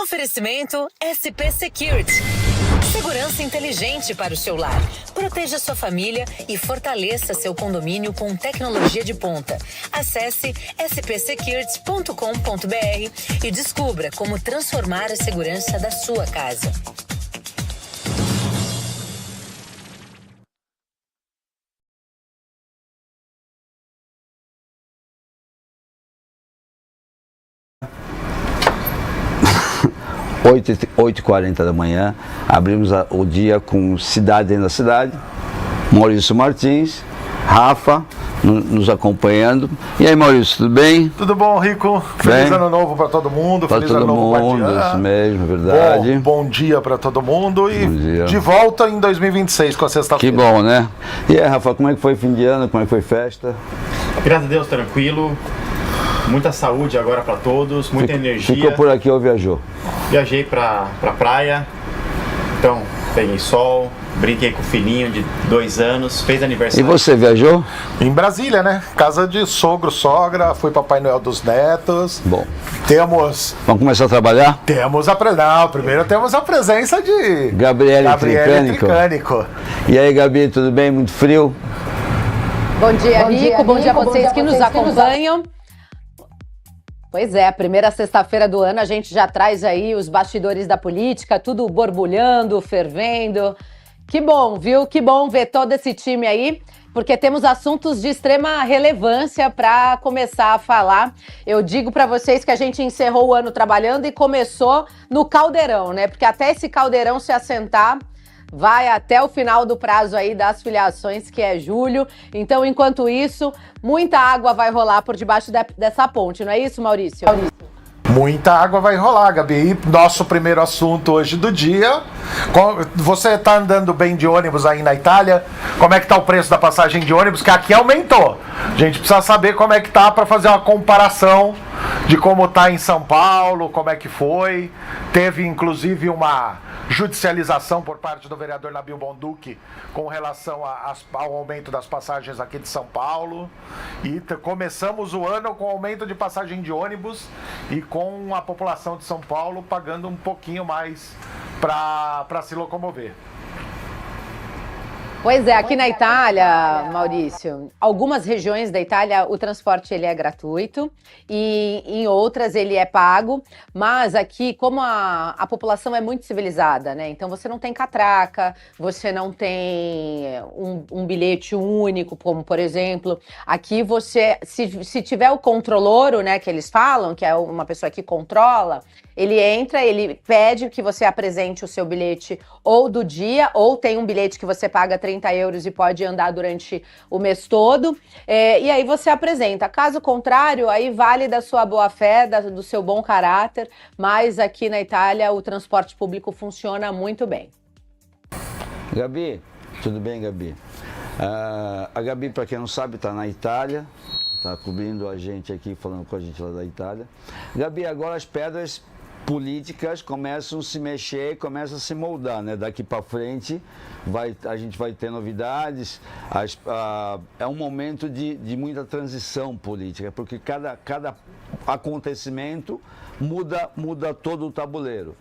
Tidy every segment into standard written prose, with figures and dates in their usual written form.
Oferecimento SP Security. Segurança inteligente para o seu lar. Proteja sua família e fortaleça seu condomínio com tecnologia de ponta. Acesse spsecurity.com.br e descubra como transformar a segurança da sua casa. Oito 8h40 da manhã, abrimos o dia com Cidade dentro da Cidade, Maurício Martins, Rafa nos acompanhando. E aí, Maurício, tudo bem? Tudo bom, Rico? Feliz ano novo para todo mundo. Para todo mundo, isso mesmo, verdade. Bom dia para todo mundo e de volta em 2026 com a sexta-feira. Que bom, né? E aí, Rafa, como é que foi fim de ano? Como é que foi festa? Graças a Deus, tranquilo. Muita saúde agora para todos, muita energia. Ficou por aqui ou viajou? Viajei pra praia, então peguei sol, brinquei com o filhinho de 2 anos, fez aniversário. E você viajou? Em Brasília, né? Casa de sogro, sogra, fui Papai Noel dos netos. Bom. Vamos começar a trabalhar? Primeiro temos a presença de Gabriele Tricânico. E aí, Gabi, tudo bem? Muito frio? Bom dia, Rico. Bom dia a vocês que nos acompanham. Pois é, a primeira sexta-feira do ano a gente já traz aí os bastidores da política, tudo borbulhando, fervendo. Que bom, viu? Que bom ver todo esse time aí, porque temos assuntos de extrema relevância para começar a falar. Eu digo para vocês que a gente encerrou o ano trabalhando e começou no caldeirão, né? Porque até esse caldeirão se assentar, vai até o final do prazo aí das filiações, que é julho. Então, enquanto isso, muita água vai rolar por debaixo dessa ponte, não é isso, Maurício? Muita água vai rolar, Gabi. E nosso primeiro assunto hoje do dia. Você está andando bem de ônibus aí na Itália? Como é que está o preço da passagem de ônibus? Que aqui aumentou. A gente precisa saber como é que tá para fazer uma comparação de como tá em São Paulo, como é que foi. Teve, inclusive, uma judicialização por parte do vereador Nabil Bonduki com relação ao aumento das passagens aqui de São Paulo. E começamos o ano com aumento de passagem de ônibus e com a população de São Paulo pagando um pouquinho mais para se locomover. Pois é, aqui na Itália, Maurício, algumas regiões da Itália o transporte ele é gratuito e em outras ele é pago, mas aqui, como a população é muito civilizada, né? Então você não tem catraca, você não tem um bilhete único, como por exemplo, aqui você, se tiver o controlouro, né, que eles falam, que é uma pessoa que controla, ele entra, ele pede que você apresente o seu bilhete ou do dia, ou tem um bilhete que você paga 30 euros e pode andar durante o mês todo, e aí você apresenta. Caso contrário, aí vale da sua boa-fé, do seu bom caráter, mas aqui na Itália o transporte público funciona muito bem. Gabi, tudo bem, Gabi? A Gabi, para quem não sabe, está na Itália, está cobrindo a gente aqui, falando com a gente lá da Itália. Gabi, agora as pedras políticas começam a se mexer, começam a se moldar, né? Daqui para frente a gente vai ter novidades. É um momento de muita transição política, porque cada acontecimento muda todo o tabuleiro.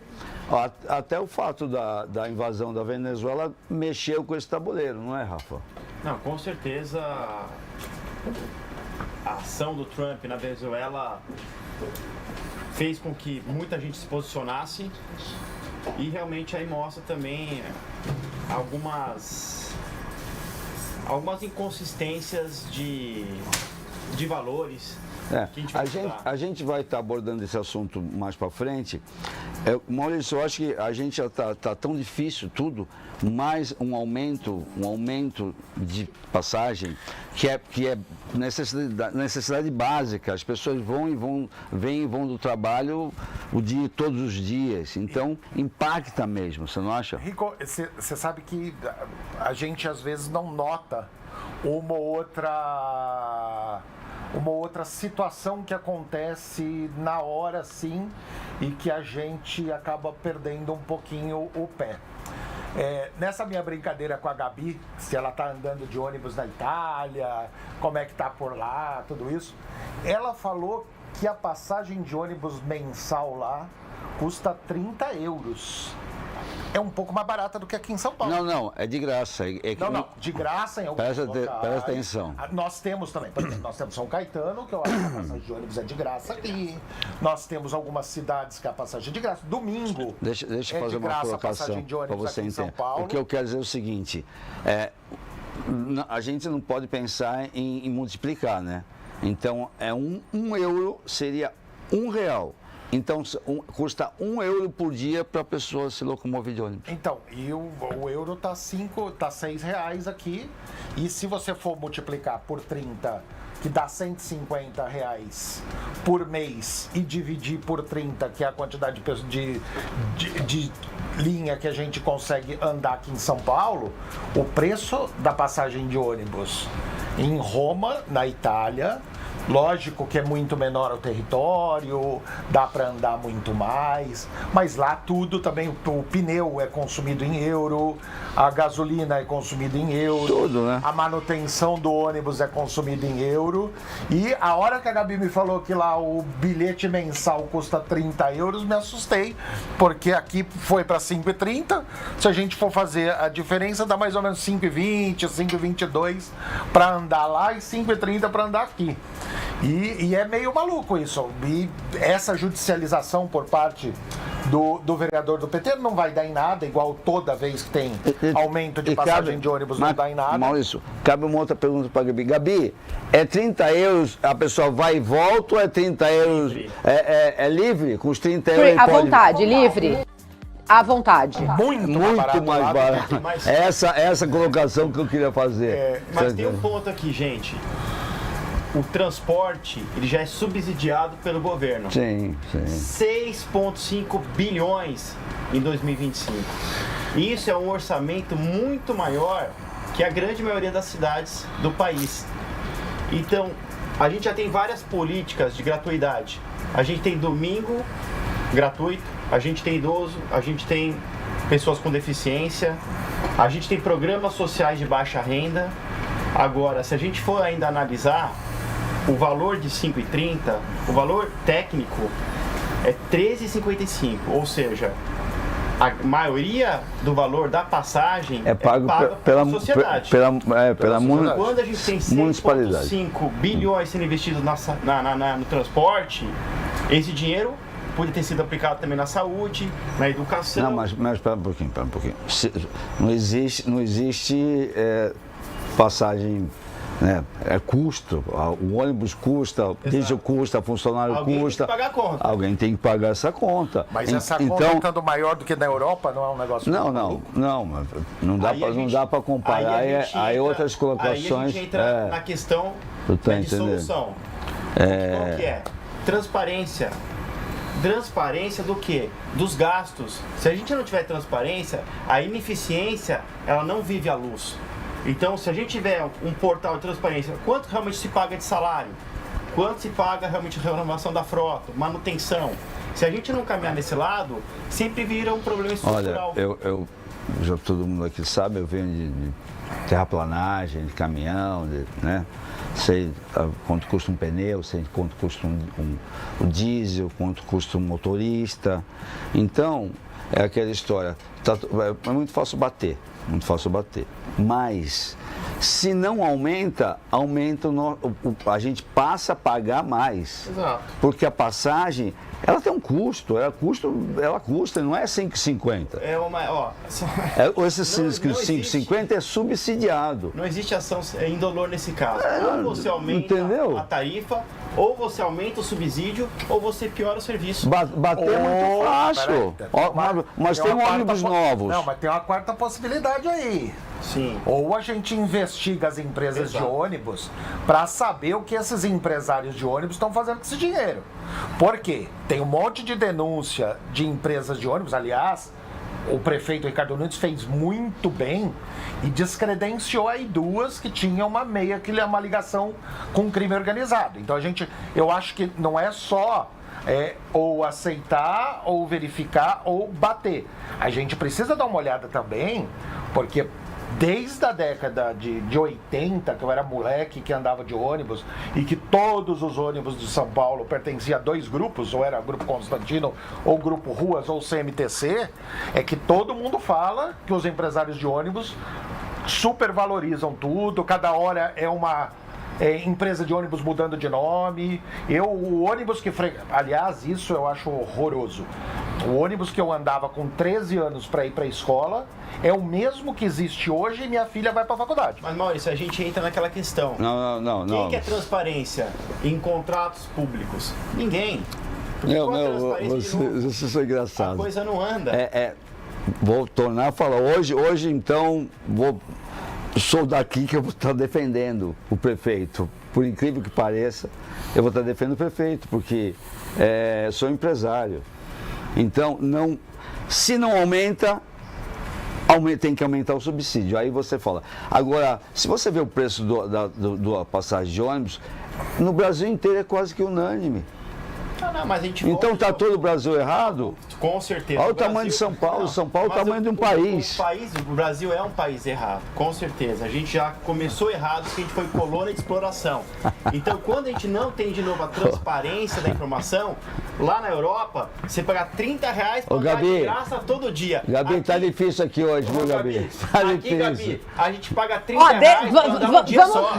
Até o fato da invasão da Venezuela mexeu com esse tabuleiro, não é, Rafa? Não, com certeza a ação do Trump na Venezuela fez com que muita gente se posicionasse e realmente aí mostra também algumas inconsistências de valores. A gente vai estar abordando esse assunto mais para frente. Maurício, eu acho que a gente já tá tão difícil tudo, mais um aumento de passagem que é necessidade básica. As pessoas vêm e vão do trabalho todos os dias. Então impacta mesmo, você não acha? Rico, você sabe que a gente às vezes não nota uma outra situação que acontece na hora, sim, e que a gente acaba perdendo um pouquinho o pé. Nessa minha brincadeira com a Gabi, se ela tá andando de ônibus na Itália, como é que tá por lá, tudo isso, ela falou que a passagem de ônibus mensal lá custa 30 euros. É um pouco mais barata do que aqui em São Paulo. Não, é de graça. Não, de graça em alguns locais. Presta atenção. Nós temos também, por exemplo, nós temos São Caetano, que eu acho que a passagem de ônibus é de graça aqui. Nós temos algumas cidades que a passagem é de graça. Domingo Deixa eu fazer uma colocação para você entender. O que eu quero dizer é o seguinte, a gente não pode pensar em multiplicar, né? Então, um euro seria R$1. Então, custa €1 por dia para a pessoa se locomover de ônibus. Então, e o euro tá R$6 aqui. E se você for multiplicar por 30, que dá R$150 por mês, e dividir por 30, que é a quantidade de linha que a gente consegue andar aqui em São Paulo, o preço da passagem de ônibus em Roma, na Itália, lógico que é muito menor o território, dá para andar muito mais, mas lá tudo também, o pneu é consumido em euro, a gasolina é consumida em euro, tudo, né? A manutenção do ônibus é consumida em euro, e a hora que a Gabi me falou que lá o bilhete mensal custa 30 euros, me assustei, porque aqui foi para 5,30, se a gente for fazer a diferença dá mais ou menos 5,20, 5,22 para andar lá e 5,30 para andar aqui. E é meio maluco isso. E essa judicialização por parte do vereador do PT não vai dar em nada, igual toda vez que tem aumento de passagem de ônibus não dá em nada. Maurício, cabe uma outra pergunta para a Gabi. Gabi, é 30 euros, a pessoa vai e volta ou é 30 euros? É livre? Com os 30 euros? À vontade, livre. À vontade. Muito mais barato. Essa colocação que eu queria fazer. Mas tem um ponto aqui, gente. O transporte, ele já é subsidiado pelo governo. Sim. 6,5 bilhões em 2025. Isso é um orçamento muito maior que a grande maioria das cidades do país. Então, a gente já tem várias políticas de gratuidade. A gente tem domingo gratuito, a gente tem idoso, a gente tem pessoas com deficiência, a gente tem programas sociais de baixa renda. Agora, se a gente for ainda analisar, o valor de 5,30, o valor técnico é 13,55, ou seja, a maioria do valor da passagem é pago pela sociedade. Pela Quando a gente tem 6,5 bilhões sendo investidos no transporte, esse dinheiro pode ter sido aplicado também na saúde, na educação. Não, mas espera um pouquinho. Não existe passagem... É custo, o ônibus custa, o diesel custa, funcionário custa. Alguém tem que pagar a conta. Alguém tem que pagar essa conta. Mas essa conta estando maior do que na Europa não é um negócio... Não dá para comparar. Aí outras colocações... Aí a gente entra na questão da dissolução. Qual que é? Transparência. Transparência do quê? Dos gastos. Se a gente não tiver transparência, a ineficiência, ela não vive à luz. Então, se a gente tiver um portal de transparência, quanto realmente se paga de salário? Quanto se paga realmente de renovação da frota, manutenção? Se a gente não caminhar nesse lado, sempre vira um problema estrutural. Olha, já todo mundo aqui sabe, eu venho de terraplanagem, de caminhão, né? Sei quanto custa um pneu, sei quanto custa um diesel, quanto custa um motorista. Então, é aquela história, é muito fácil bater. Mas, se não aumenta, a gente passa a pagar mais. Exato. Porque a passagem, ela tem um custo, ela custa, não é 5,50. Esse 5,50 é subsidiado. Não existe ação indolor nesse caso. Ou você aumenta a tarifa, ou você aumenta o subsídio, ou você piora o serviço. Bater é muito fácil. Mas tem ônibus novos. Não, mas tem uma quarta possibilidade aí. Sim. Ou a gente investiga as empresas de ônibus para saber o que esses empresários de ônibus estão fazendo com esse dinheiro. Por quê? Tem um monte de denúncia de empresas de ônibus, aliás, o prefeito Ricardo Nunes fez muito bem e descredenciou aí duas que tinham uma ligação com crime organizado. Então eu acho que não é só ou aceitar, ou verificar, ou bater. A gente precisa dar uma olhada também, porque desde a década de 80, que eu era moleque que andava de ônibus e que todos os ônibus de São Paulo pertenciam a 2 grupos, ou era Grupo Constantino, ou Grupo Ruas, ou CMTC, é que todo mundo fala que os empresários de ônibus supervalorizam tudo, cada hora é uma empresa de ônibus mudando de nome. O ônibus que... Aliás, isso eu acho horroroso. O ônibus que eu andava com 13 anos para ir para a escola é o mesmo que existe hoje e minha filha vai para a faculdade. Mas, Maurício, a gente entra naquela questão. Não. Quem quer transparência em contratos públicos? Ninguém. Você é engraçado. A coisa não anda. Vou tornar a falar. Hoje então, sou daqui que eu vou estar defendendo o prefeito. Por incrível que pareça, eu vou estar defendendo o prefeito, porque sou empresário. Então, se não aumenta, tem que aumentar o subsídio. Aí você fala. Agora, se você vê o preço da passagem de ônibus, no Brasil inteiro é quase que unânime. Mas a gente então está todo o Brasil errado? Com certeza. Olha o tamanho de São Paulo. São Paulo é o tamanho de um país. O Brasil é um país errado, com certeza. A gente já começou errado porque a gente foi colônia de exploração. Então, quando a gente não tem de novo a transparência da informação, lá na Europa, você paga R$30 para andar de graça todo dia. Gabi, tá difícil aqui hoje, viu, Gabi? Tá difícil. Gabi, a gente paga R$30 para andar um dia só.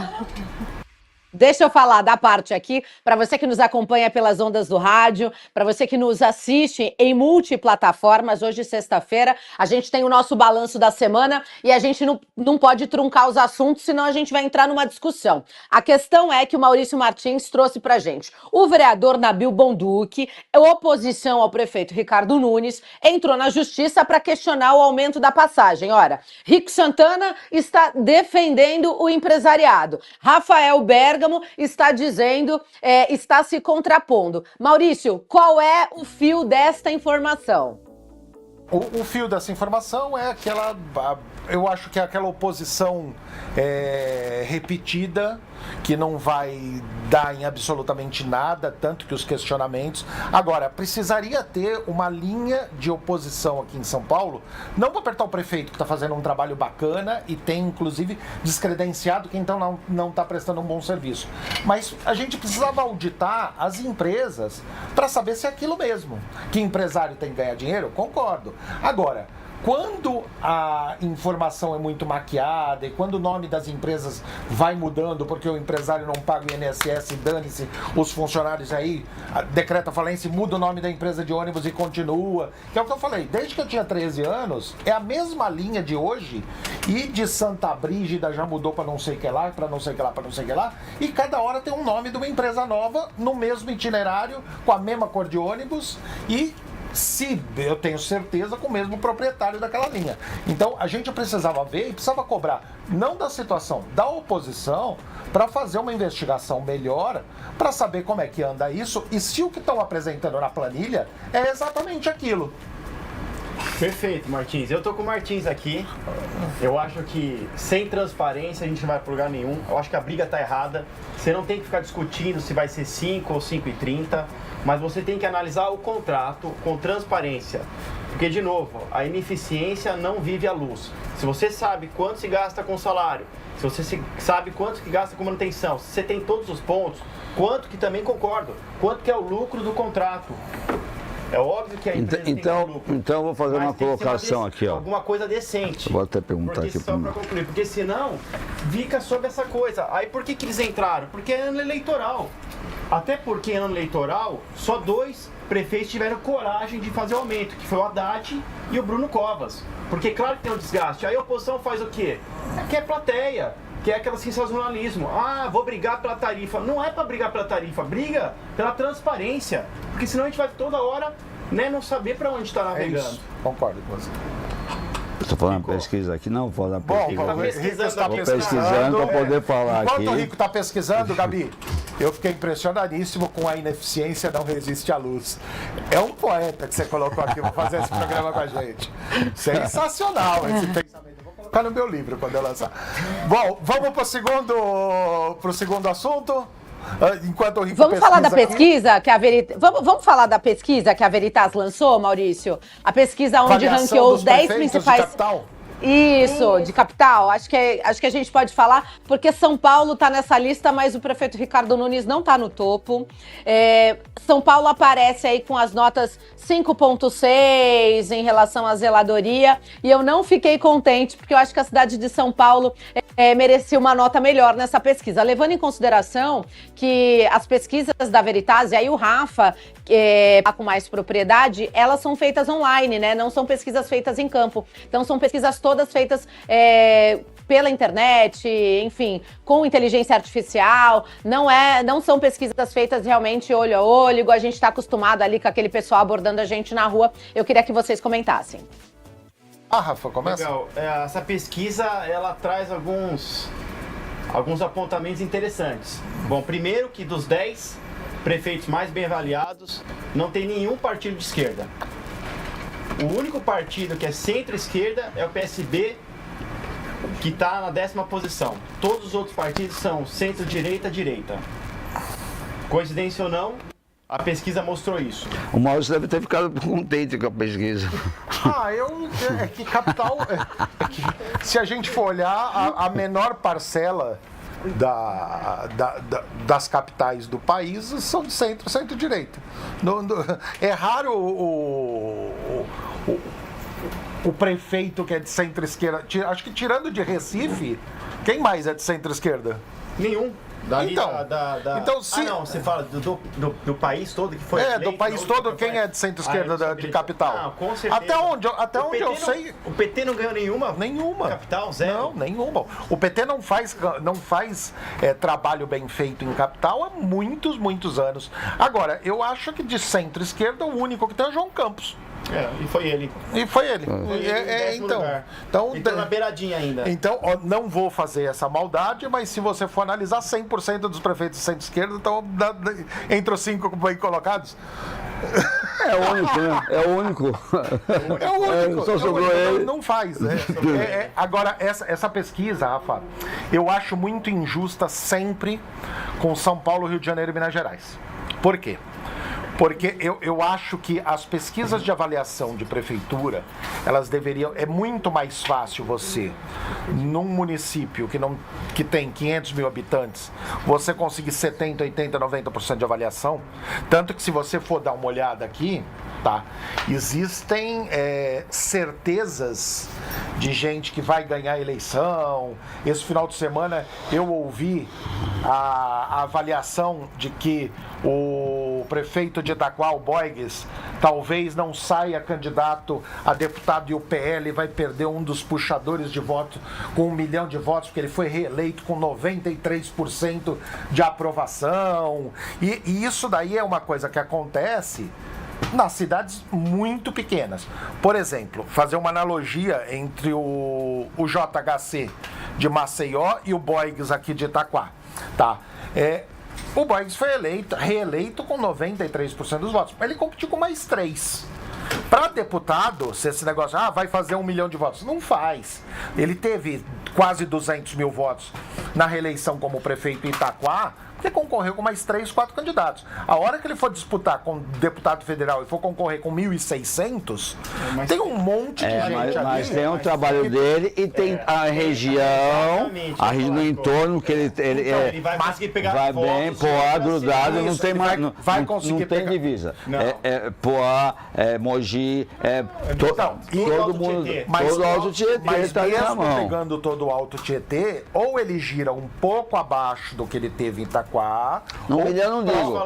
Deixa eu falar da parte aqui, para você que nos acompanha pelas ondas do rádio, para você que nos assiste em multiplataformas. Hoje, sexta-feira, a gente tem o nosso balanço da semana e a gente não pode truncar os assuntos, senão a gente vai entrar numa discussão. A questão é que o Maurício Martins trouxe para gente. O vereador Nabil Bonduque, oposição ao prefeito Ricardo Nunes, entrou na justiça para questionar o aumento da passagem. Ora, Rico Santana está defendendo o empresariado. Rafael Bergamo está dizendo, está se contrapondo. Maurício, qual é o fio desta informação? O fio dessa informação é aquela... Eu acho que é aquela oposição repetida, que não vai dar em absolutamente nada, tanto que os questionamentos... Agora, precisaria ter uma linha de oposição aqui em São Paulo, não para apertar o prefeito, que está fazendo um trabalho bacana e tem, inclusive, descredenciado quem então não está prestando um bom serviço. Mas a gente precisava auditar as empresas para saber se é aquilo mesmo. Que empresário tem que ganhar dinheiro? Concordo. Agora, quando a informação é muito maquiada e quando o nome das empresas vai mudando porque o empresário não paga o INSS e dane-se os funcionários aí, decreta falência e muda o nome da empresa de ônibus e continua, que é o que eu falei, desde que eu tinha 13 anos, é a mesma linha de hoje e de Santa Brígida já mudou para não sei o que lá, para não sei o que lá, para não sei o que lá, e cada hora tem um nome de uma empresa nova no mesmo itinerário, com a mesma cor de ônibus e se eu tenho certeza com o mesmo proprietário daquela linha. Então a gente precisava ver e precisava cobrar, não da situação da oposição, para fazer uma investigação melhor, para saber como é que anda isso e se o que estão apresentando na planilha é exatamente aquilo. Perfeito, Martins. Eu tô com o Martins aqui. Eu acho que sem transparência a gente não vai para lugar nenhum. Eu acho que a briga tá errada. Você não tem que ficar discutindo se vai ser 5 ou 5,30, mas você tem que analisar o contrato com transparência. Porque, de novo, a ineficiência não vive à luz. Se você sabe quanto se gasta com salário, se você sabe quanto que gasta com manutenção, se você tem todos os pontos, quanto que também concordo, quanto que é o lucro do contrato. É óbvio que a empresa tem lucro. Então eu vou fazer uma colocação aqui, ó. Alguma coisa decente. Eu vou até perguntar aqui só para concluir, porque senão fica sobre essa coisa. Aí por que eles entraram? Porque é ano eleitoral. Até porque ano eleitoral, só 2 prefeitos tiveram coragem de fazer o aumento, que foi o Haddad e o Bruno Covas. Porque claro que tem um desgaste. Aí a oposição faz o quê? Quer plateia. Que é aquele sensacionalismo. Ah, vou brigar pela tarifa. Não é para brigar pela tarifa, briga pela transparência. Porque senão a gente vai toda hora, né, não saber para onde está navegando. Isso. Concordo com você. Estou falando pesquisa aqui, não vou dar pesquisa. Bom, o Rico está pesquisando para poder falar Enquanto aqui. Enquanto o Rico está pesquisando, Gabi, eu fiquei impressionadíssimo com a ineficiência não resiste à luz. É um poeta que você colocou aqui para fazer esse programa com a gente. Sensacional esse pensamento. Tá no meu livro quando eu lançar. Bom, vamos pro segundo assunto. Enquanto o Rico vamos falar da pesquisa aqui. Que a Veritas. Vamos falar da pesquisa que a Veritas lançou, Maurício? A pesquisa onde ranqueou os 10 principais. Isso, de capital. Acho que a gente pode falar, porque São Paulo está nessa lista, mas o prefeito Ricardo Nunes não está no topo. São Paulo aparece aí com as notas 5,6 em relação à zeladoria, e eu não fiquei contente, porque eu acho que a cidade de São Paulo merecia uma nota melhor nessa pesquisa, levando em consideração que as pesquisas da Veritas, e aí o Rafa, com mais propriedade, elas são feitas online, né? Não são pesquisas feitas em campo. Então são pesquisas todas feitas pela internet, enfim, com inteligência artificial. Não são pesquisas feitas realmente olho a olho, igual a gente está acostumado ali com aquele pessoal abordando a gente na rua. Eu queria que vocês comentassem. Rafa, começa. Legal. Essa pesquisa, ela traz alguns apontamentos interessantes. Bom, primeiro que dos 10 prefeitos mais bem avaliados, não tem nenhum partido de esquerda. O único partido que é centro-esquerda é o PSB, que está na 10ª posição. Todos os outros partidos são centro-direita. Coincidência ou não, a pesquisa mostrou isso. O Maurício deve ter ficado contente com a pesquisa. É que capital... se a gente for olhar, a menor parcela das capitais do país são de centro-direita. É raro o prefeito que é de centro-esquerda. Acho que tirando de Recife, quem mais é de centro-esquerda? Nenhum. Então, se... não, você fala do país todo que foi do país todo, quem é de centro-esquerda de capital? Não, com certeza. Até onde eu sei... O PT não ganhou nenhuma? Capital, zero? Não, nenhuma. O PT não faz trabalho bem feito em capital há muitos anos. Agora, eu acho que de centro-esquerda o único que tem é o João Campos. E foi ele. Então na beiradinha ainda. Então, não vou fazer essa maldade, mas se você for analisar, 100% dos prefeitos de centro-esquerda estão entre os 5 bem colocados. É o único, né? É o único. Só sobrou ele. Não faz. Agora, essa pesquisa, Rafa, eu acho muito injusta sempre com São Paulo, Rio de Janeiro e Minas Gerais. Por quê? Porque eu acho que as pesquisas de avaliação de prefeitura, elas deveriam... É muito mais fácil você, num município que tem 500 mil habitantes, você conseguir 70%, 80%, 90% de avaliação. Tanto que se você for dar uma olhada aqui, tá? Existem certezas de gente que vai ganhar a eleição. Esse final de semana eu ouvi a avaliação de que o prefeito de Itaquá, o Boigues, talvez não saia candidato a deputado e o PL vai perder um dos puxadores de voto com 1 milhão de votos, porque ele foi reeleito com 93% de aprovação. E isso daí é uma coisa que acontece nas cidades muito pequenas. Por exemplo, fazer uma analogia entre o JHC de Maceió e o Boigues aqui de Itaquá, tá? O Boigues foi reeleito com 93% dos votos. Ele competiu com mais 3. Para deputado, se esse negócio, vai fazer 1 milhão de votos. Não faz. Ele teve quase 200 mil votos na reeleição como prefeito em Itaquá, porque concorreu com mais 3, 4 candidatos. A hora que ele for disputar com deputado federal e for concorrer com 1.600, tem um monte de gente ali. Mas tem um trabalho dele e tem a região, no entorno, que ele vai conseguir pegar vai votos, bem, Poá, grudado, não tem mais, não tem divisa. Poá, Mogi, todo mundo, todo o Alto Tietê está ali na mão. Pegando todo o Alto Tietê, ou ele gira um pouco abaixo do que ele teve em Itaquá. 1 milhão não digo.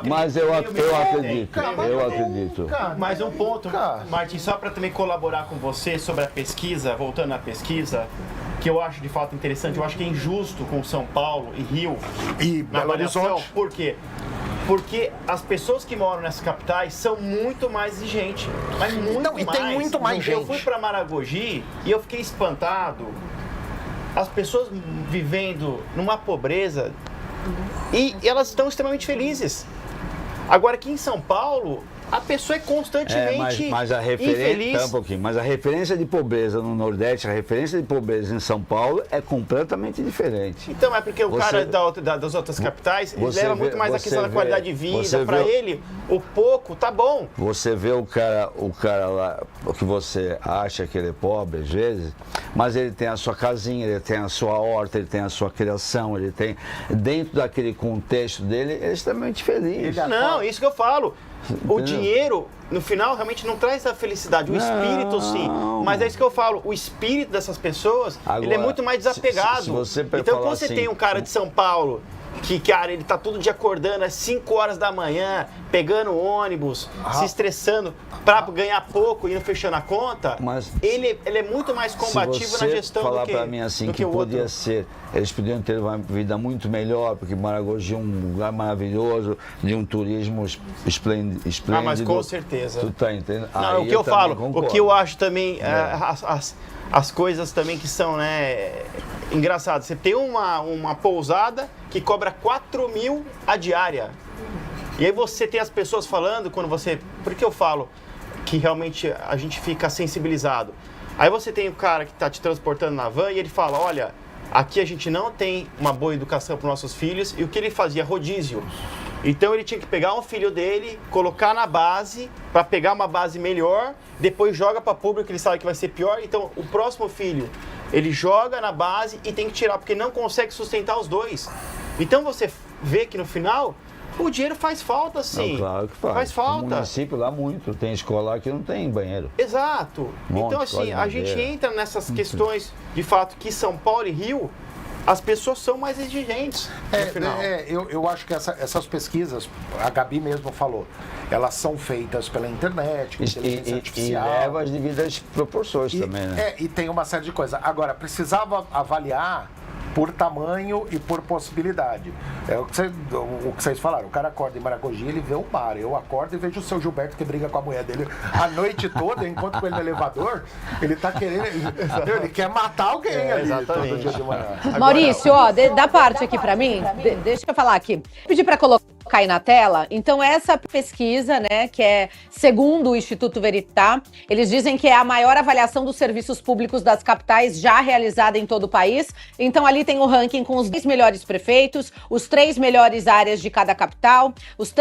Mas eu acredito. Mais um ponto, Martins, só para também colaborar com você sobre a pesquisa, voltando à pesquisa, que eu acho de fato interessante, eu acho que é injusto com São Paulo e Rio e Belo Horizonte. Por quê? Porque as pessoas que moram nessas capitais são muito mais exigentes. Mas muito mais. Tem muito mais gente. Eu fui para Maragogi e eu fiquei espantado. As pessoas vivendo numa pobreza e elas estão extremamente felizes. Agora aqui em São Paulo, a pessoa é constantemente mas a infeliz. Tá, um pouquinho, mas a referência de pobreza no Nordeste, a referência de pobreza em São Paulo é completamente diferente. Então, é porque o cara das outras capitais, ele leva muito mais a questão da qualidade de vida. Para ele, o pouco tá bom. Você vê o cara lá, o que você acha que ele é pobre, às vezes, mas ele tem a sua casinha, ele tem a sua horta, ele tem a sua criação, ele tem, dentro daquele contexto dele, ele é extremamente feliz. Não, isso que eu falo. O dinheiro, no final, realmente não traz a felicidade. O espírito, sim. Mas é isso que eu falo. O espírito dessas pessoas, agora, ele é muito mais desapegado. Então, quando você tem um cara de São Paulo, que, cara, ele tá todo dia acordando às 5 horas da manhã, pegando ônibus, se estressando pra ganhar pouco e não fechando a conta, mas ele é muito mais combativo na gestão falar do que pra mim assim do que o podia outro. ser, eles podiam ter uma vida muito melhor, porque Maragogi é um lugar maravilhoso, de um turismo esplêndido. Mas com certeza. Tu tá entendendo? Não, aí o que eu falo, concordo. o que eu acho também, as coisas também que são, né, engraçadas. Você tem uma pousada que cobra 4.000 a diária. E aí você tem as pessoas falando, quando você... Por que eu falo que realmente a gente fica sensibilizado? Aí você tem o cara que está te transportando na van e ele fala, olha, aqui a gente não tem uma boa educação para os nossos filhos. E o que ele fazia? Rodízio. Então ele tinha que pegar um filho dele, colocar na base, para pegar uma base melhor, depois joga para público, ele sabe que vai ser pior. Então o próximo filho, ele joga na base e tem que tirar, porque não consegue sustentar os dois. Então você vê que no final, o dinheiro faz falta, sim. Não, claro que faz. Faz falta. No município lá muito, tem escola que não tem banheiro. Exato. Então assim, a gente entra nessas questões, de fato, que São Paulo e Rio, as pessoas são mais exigentes no final. Eu acho que essas pesquisas, a Gabi mesmo falou, elas são feitas pela internet, com inteligência artificial. E leva as devidas proporções também, né? E tem uma série de coisas. Agora, precisava avaliar por tamanho e por possibilidade. É o que vocês falaram. O cara acorda em Maragogi, ele vê o mar. Eu acordo e vejo o seu Gilberto que briga com a mulher dele a noite toda, enquanto com ele no elevador, ele tá querendo... Ele quer matar alguém ali todo dia de manhã. Maurício, ó, dá parte aqui pra mim. Deixa eu falar aqui. Pedir pra colocar aí na tela. Então, essa pesquisa, né, que é segundo o Instituto Veritá, eles dizem que é a maior avaliação dos serviços públicos das capitais já realizada em todo o país. Então, ali tem o ranking com os 10 melhores prefeitos, os 3 melhores áreas de cada capital,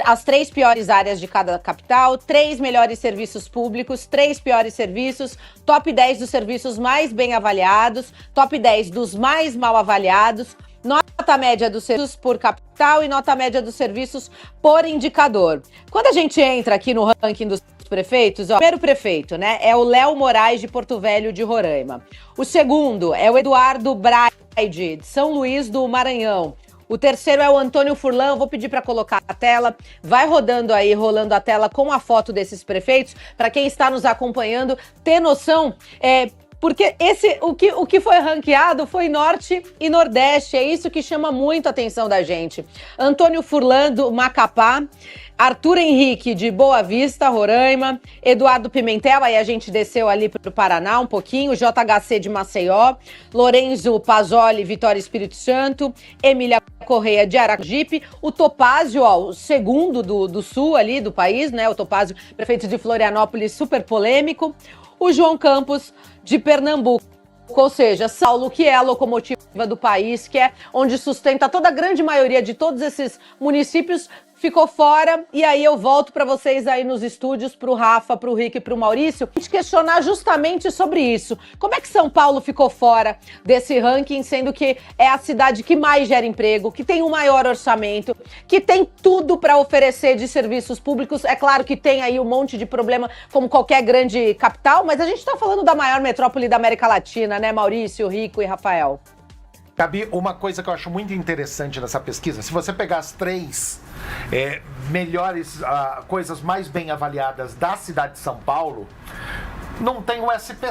as 3 piores áreas de cada capital, 3 melhores serviços públicos, 3 piores serviços, top 10 dos serviços mais bem avaliados, top 10 dos mais mal avaliados, nota média dos serviços por capital e nota média dos serviços por indicador. Quando a gente entra aqui no ranking dos prefeitos, ó, o primeiro prefeito, né, é o Léo Moraes de Porto Velho de Roraima. O segundo é o Eduardo Braide de São Luís do Maranhão. O terceiro é o Antônio Furlan. Vou pedir para colocar a tela. Vai rodando aí, rolando a tela com a foto desses prefeitos, para quem está nos acompanhando ter noção. Porque o que foi ranqueado foi Norte e Nordeste, é isso que chama muito a atenção da gente. Antônio Furlan, do Macapá, Arthur Henrique, de Boa Vista, Roraima, Eduardo Pimentel, aí a gente desceu ali para o Paraná um pouquinho, JHC de Maceió, Lorenzo Pazzoli, Vitória Espírito Santo, Emília Correia de Aragipe, o Topázio, ó, o segundo do sul ali do país, né, o Topázio, prefeito de Florianópolis, super polêmico, o João Campos, de Pernambuco, ou seja, Saulo, que é a locomotiva do país, que é onde sustenta toda a grande maioria de todos esses municípios, ficou fora. E aí eu volto para vocês aí nos estúdios, pro Rafa, pro Rick e pro Maurício, te questionar justamente sobre isso. Como é que São Paulo ficou fora desse ranking, sendo que é a cidade que mais gera emprego, que tem o maior orçamento, que tem tudo para oferecer de serviços públicos? É claro que tem aí um monte de problema, como qualquer grande capital, mas a gente tá falando da maior metrópole da América Latina, né, Maurício, Rico e Rafael? Gabi, uma coisa que eu acho muito interessante nessa pesquisa, se você pegar as 3 melhores coisas mais bem avaliadas da cidade de São Paulo, não tem o SP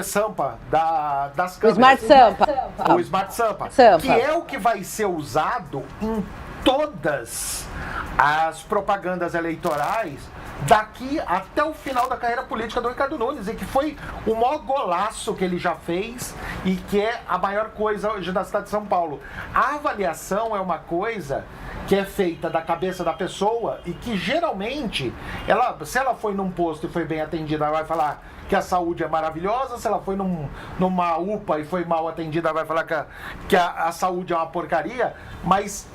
Sampa das câmeras. O Smart Sampa. O Smart Sampa, que é o que vai ser usado em todas as propagandas eleitorais daqui até o final da carreira política do Ricardo Nunes, e que foi o maior golaço que ele já fez e que é a maior coisa hoje da cidade de São Paulo. A avaliação é uma coisa que é feita da cabeça da pessoa e que geralmente, se ela foi num posto e foi bem atendida, ela vai falar que a saúde é maravilhosa. Se ela foi numa UPA e foi mal atendida, ela vai falar que a saúde é uma porcaria. Mas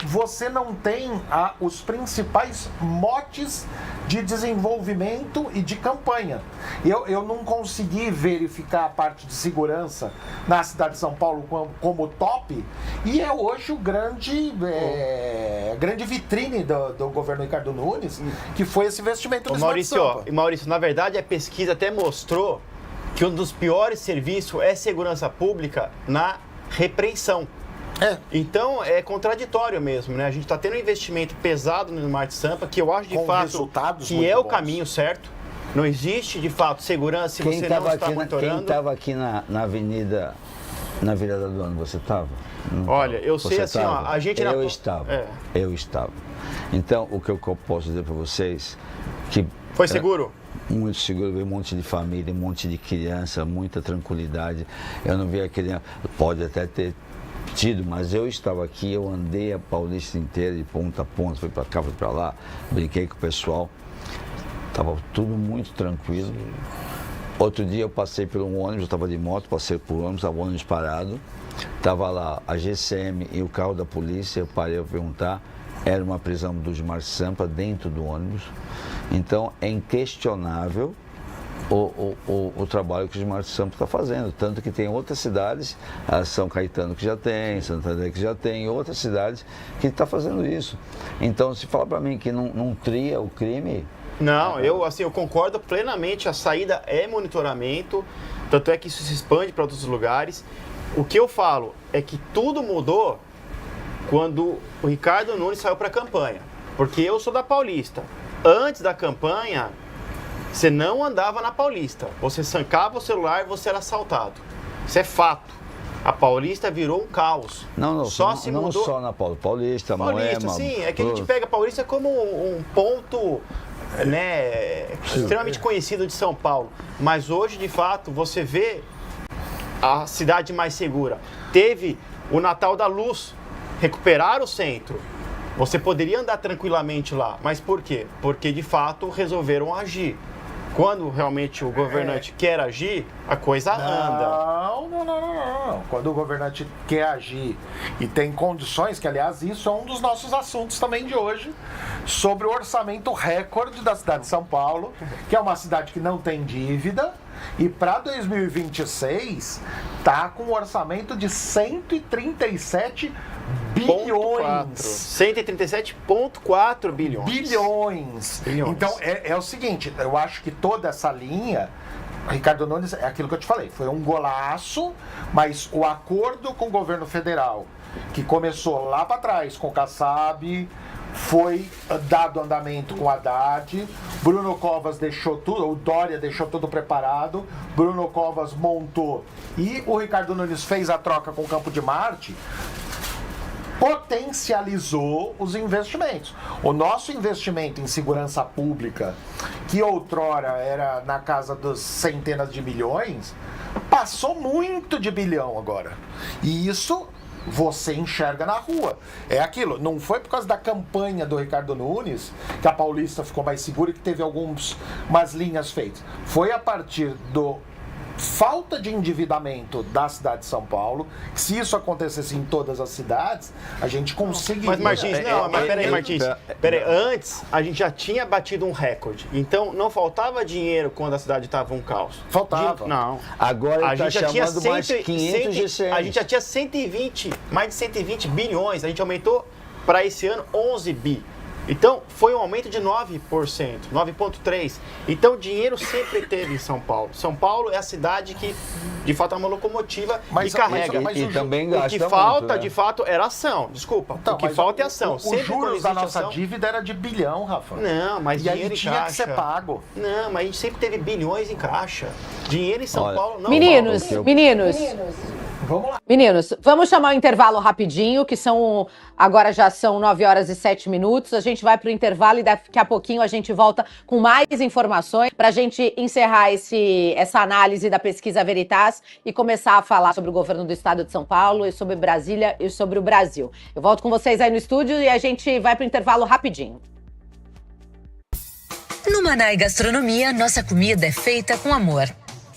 você não tem os principais motes de desenvolvimento e de campanha. Eu não consegui verificar a parte de segurança na cidade de São Paulo como top, e é hoje o grande vitrine do governo Ricardo Nunes, que foi esse investimento no Maurício, na verdade a pesquisa até mostrou que um dos piores serviços é segurança pública na repreensão. Então é contraditório mesmo, né? A gente está tendo um investimento pesado no Mar de Sampa, que eu acho de fato que é o caminho certo. Não existe de fato segurança se você não está monitorando. Quem estava aqui na avenida, na virada do ano, você estava? Olha, eu sei assim, ó, a gente... Eu estava. Então, o que eu posso dizer para vocês, que... Foi seguro? Muito seguro, veio um monte de família, um monte de criança, muita tranquilidade. Eu não vi a criança, pode até ter tido, mas eu estava aqui, eu andei a Paulista inteira, de ponta a ponta, fui para cá, fui para lá, brinquei com o pessoal, estava tudo muito tranquilo. Outro dia eu passei por um ônibus, eu estava de moto, passei por um ônibus, estava o ônibus parado, estava lá a GCM e o carro da polícia, eu parei a perguntar, era uma prisão do Gilmar Sampa dentro do ônibus. Então é inquestionável o trabalho que o Gilmar Sampa está fazendo, tanto que tem outras cidades, São Caetano que já tem, Santander que já tem, outras cidades que está fazendo isso. Então, se falar para mim que não tria o crime... Não, eu concordo plenamente, a saída é monitoramento, tanto é que isso se expande para outros lugares. O que eu falo é que tudo mudou quando o Ricardo Nunes saiu para a campanha, porque eu sou da Paulista. Antes da campanha, você não andava na Paulista. Você sancava o celular e você era assaltado. Isso é fato. A Paulista virou um caos. Não só na Paulista, Moema... Sim, é que a gente pega a Paulista como um ponto, né, extremamente conhecido de São Paulo. Mas hoje, de fato, você vê a cidade mais segura. Teve o Natal da Luz, recuperar o centro. Você poderia andar tranquilamente lá. Mas por quê? Porque, de fato, resolveram agir. Quando realmente o governante quer agir, a coisa anda. Não. Quando o governante quer agir e tem condições, que aliás isso é um dos nossos assuntos também de hoje, sobre o orçamento recorde da cidade de São Paulo, que é uma cidade que não tem dívida, e para 2026 está com um orçamento de 137 bilhões. 137,4 bilhões. Então, é o seguinte, eu acho que toda essa linha, Ricardo Nunes, é aquilo que eu te falei, foi um golaço, mas o acordo com o governo federal, que começou lá para trás com o Kassab, foi dado andamento com o Haddad, Bruno Covas deixou tudo, o Dória deixou tudo preparado, Bruno Covas montou e o Ricardo Nunes fez a troca com o Campo de Marte, potencializou os investimentos. O nosso investimento em segurança pública, que outrora era na casa dos centenas de milhões, passou muito de bilhão agora. E isso você enxerga na rua. É aquilo, não foi por causa da campanha do Ricardo Nunes que a Paulista ficou mais segura e que teve umas linhas feitas. Foi a partir do falta de endividamento da cidade de São Paulo. Se isso acontecesse em todas as cidades, a gente conseguiria... Mas Martins, peraí, antes a gente já tinha batido um recorde, então não faltava dinheiro quando a cidade estava um caos. Faltava. Não. Agora ele está chamando mais 500 GCM. A gente já tinha mais de 120 bilhões, a gente aumentou para esse ano 11 bi. Então, foi um aumento de 9%, 9,3%. Então, dinheiro sempre teve em São Paulo. São Paulo é a cidade que, de fato, é uma locomotiva e carrega. E também o que falta, muito, de fato, era ação. Desculpa. Então, o que falta é ação. Os juros da nossa dívida era de bilhão, Rafa. Não, mas e dinheiro aí tinha que ser pago. Não, mas a gente sempre teve bilhões em caixa. Dinheiro em São Paulo não Meninos, Vamos lá. Meninos, vamos chamar o intervalo rapidinho, agora já são 9h07. A gente vai para o intervalo e daqui a pouquinho a gente volta com mais informações para a gente encerrar essa análise da pesquisa Veritas e começar a falar sobre o governo do estado de São Paulo e sobre Brasília e sobre o Brasil. Eu volto com vocês aí no estúdio e a gente vai para o intervalo rapidinho. No Manai Gastronomia, nossa comida é feita com amor.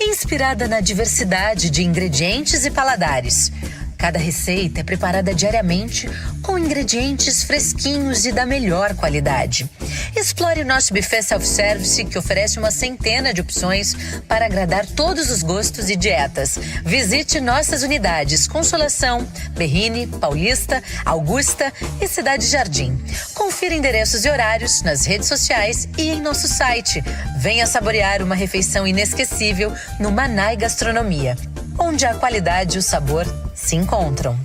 Inspirada na diversidade de ingredientes e paladares. Cada receita é preparada diariamente com ingredientes fresquinhos e da melhor qualidade. Explore o nosso buffet self-service, que oferece uma centena de opções para agradar todos os gostos e dietas. Visite nossas unidades Consolação, Berrini, Paulista, Augusta e Cidade Jardim. Confira endereços e horários nas redes sociais e em nosso site. Venha saborear uma refeição inesquecível no Manai Gastronomia, onde a qualidade e o sabor se encontram.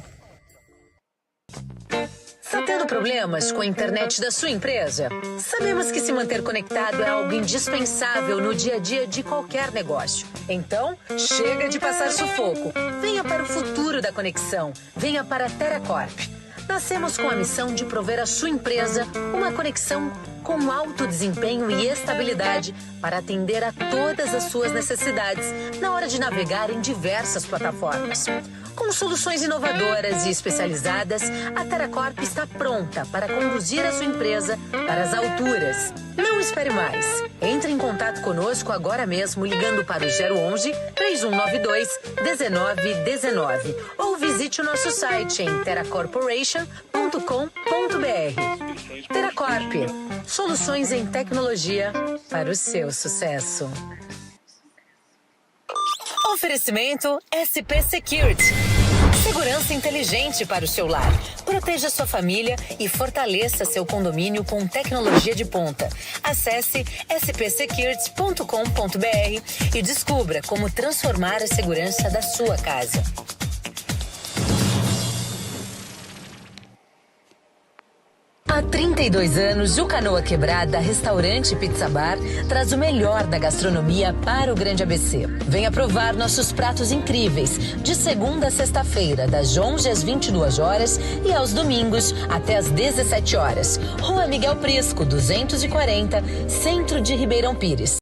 Está tendo problemas com a internet da sua empresa? Sabemos que se manter conectado é algo indispensável no dia a dia de qualquer negócio. Então, chega de passar sufoco. Venha para o futuro da conexão. Venha para a Teracorp. Nascemos com a missão de prover à sua empresa uma conexão com alto desempenho e estabilidade para atender a todas as suas necessidades na hora de navegar em diversas plataformas. Com soluções inovadoras e especializadas, a Teracorp está pronta para conduzir a sua empresa para as alturas. Não espere mais. Entre em contato conosco agora mesmo ligando para o 011 3192 1919 ou visite o nosso site em teracorporation.com.br. Teracorp, soluções em tecnologia para o seu sucesso. Oferecimento SP Security. Segurança inteligente para o seu lar. Proteja sua família e fortaleça seu condomínio com tecnologia de ponta. Acesse spsecurity.com.br e descubra como transformar a segurança da sua casa. Há 32 anos, o Canoa Quebrada Restaurante Pizza Bar traz o melhor da gastronomia para o Grande ABC. Venha provar nossos pratos incríveis, de segunda a sexta-feira, das 11 às 22 horas e aos domingos até às 17 horas. Rua Miguel Prisco, 240, Centro de Ribeirão Pires.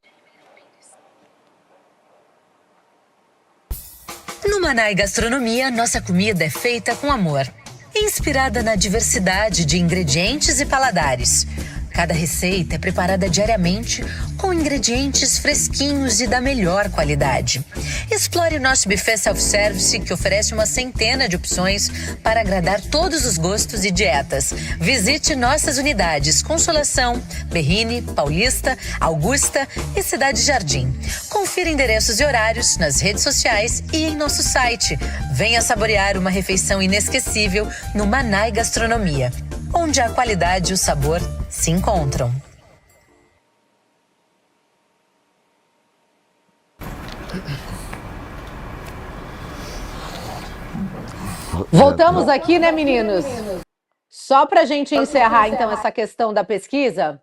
No Manai Gastronomia, nossa comida é feita com amor. Inspirada na diversidade de ingredientes e paladares. Cada receita é preparada diariamente com ingredientes fresquinhos e da melhor qualidade. Explore o nosso buffet self-service, que oferece uma centena de opções para agradar todos os gostos e dietas. Visite nossas unidades Consolação, Berrini, Paulista, Augusta e Cidade Jardim. Confira endereços e horários nas redes sociais e em nosso site. Venha saborear uma refeição inesquecível no Manai Gastronomia, onde a qualidade e o sabor se encontram. Voltamos aqui, né, meninos? Só para a gente encerrar, então, essa questão da pesquisa,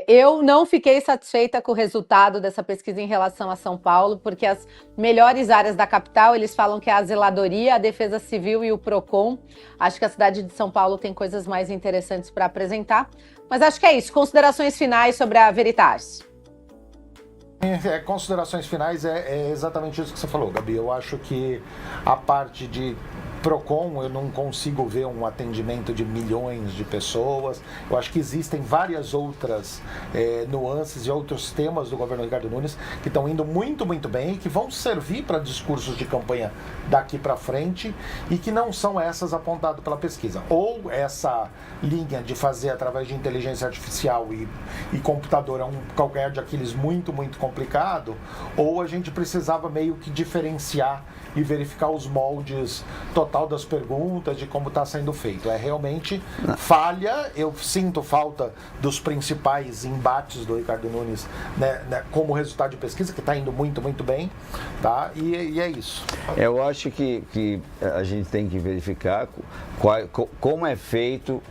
eu não fiquei satisfeita com o resultado dessa pesquisa em relação a São Paulo, porque as melhores áreas da capital, eles falam que é a zeladoria, a defesa civil e o PROCON. Acho que a cidade de São Paulo tem coisas mais interessantes para apresentar. Mas acho que é isso. Considerações finais sobre a Veritas. Considerações finais é exatamente isso que você falou, Gabi. Eu acho que a parte de PROCON, eu não consigo ver um atendimento de milhões de pessoas. Eu acho que existem várias outras nuances e outros temas do governo Ricardo Nunes que estão indo muito, muito bem e que vão servir para discursos de campanha daqui para frente e que não são essas apontadas pela pesquisa. Ou essa linha de fazer através de inteligência artificial e computador é um calcanhar de Aquiles muito, muito complicado, ou a gente precisava meio que diferenciar e verificar os moldes total das perguntas, de como está sendo feito. É realmente falha, eu sinto falta dos principais embates do Ricardo Nunes, né, como resultado de pesquisa, que está indo muito, muito bem, tá? E é isso. Eu acho que a gente tem que verificar como é feito,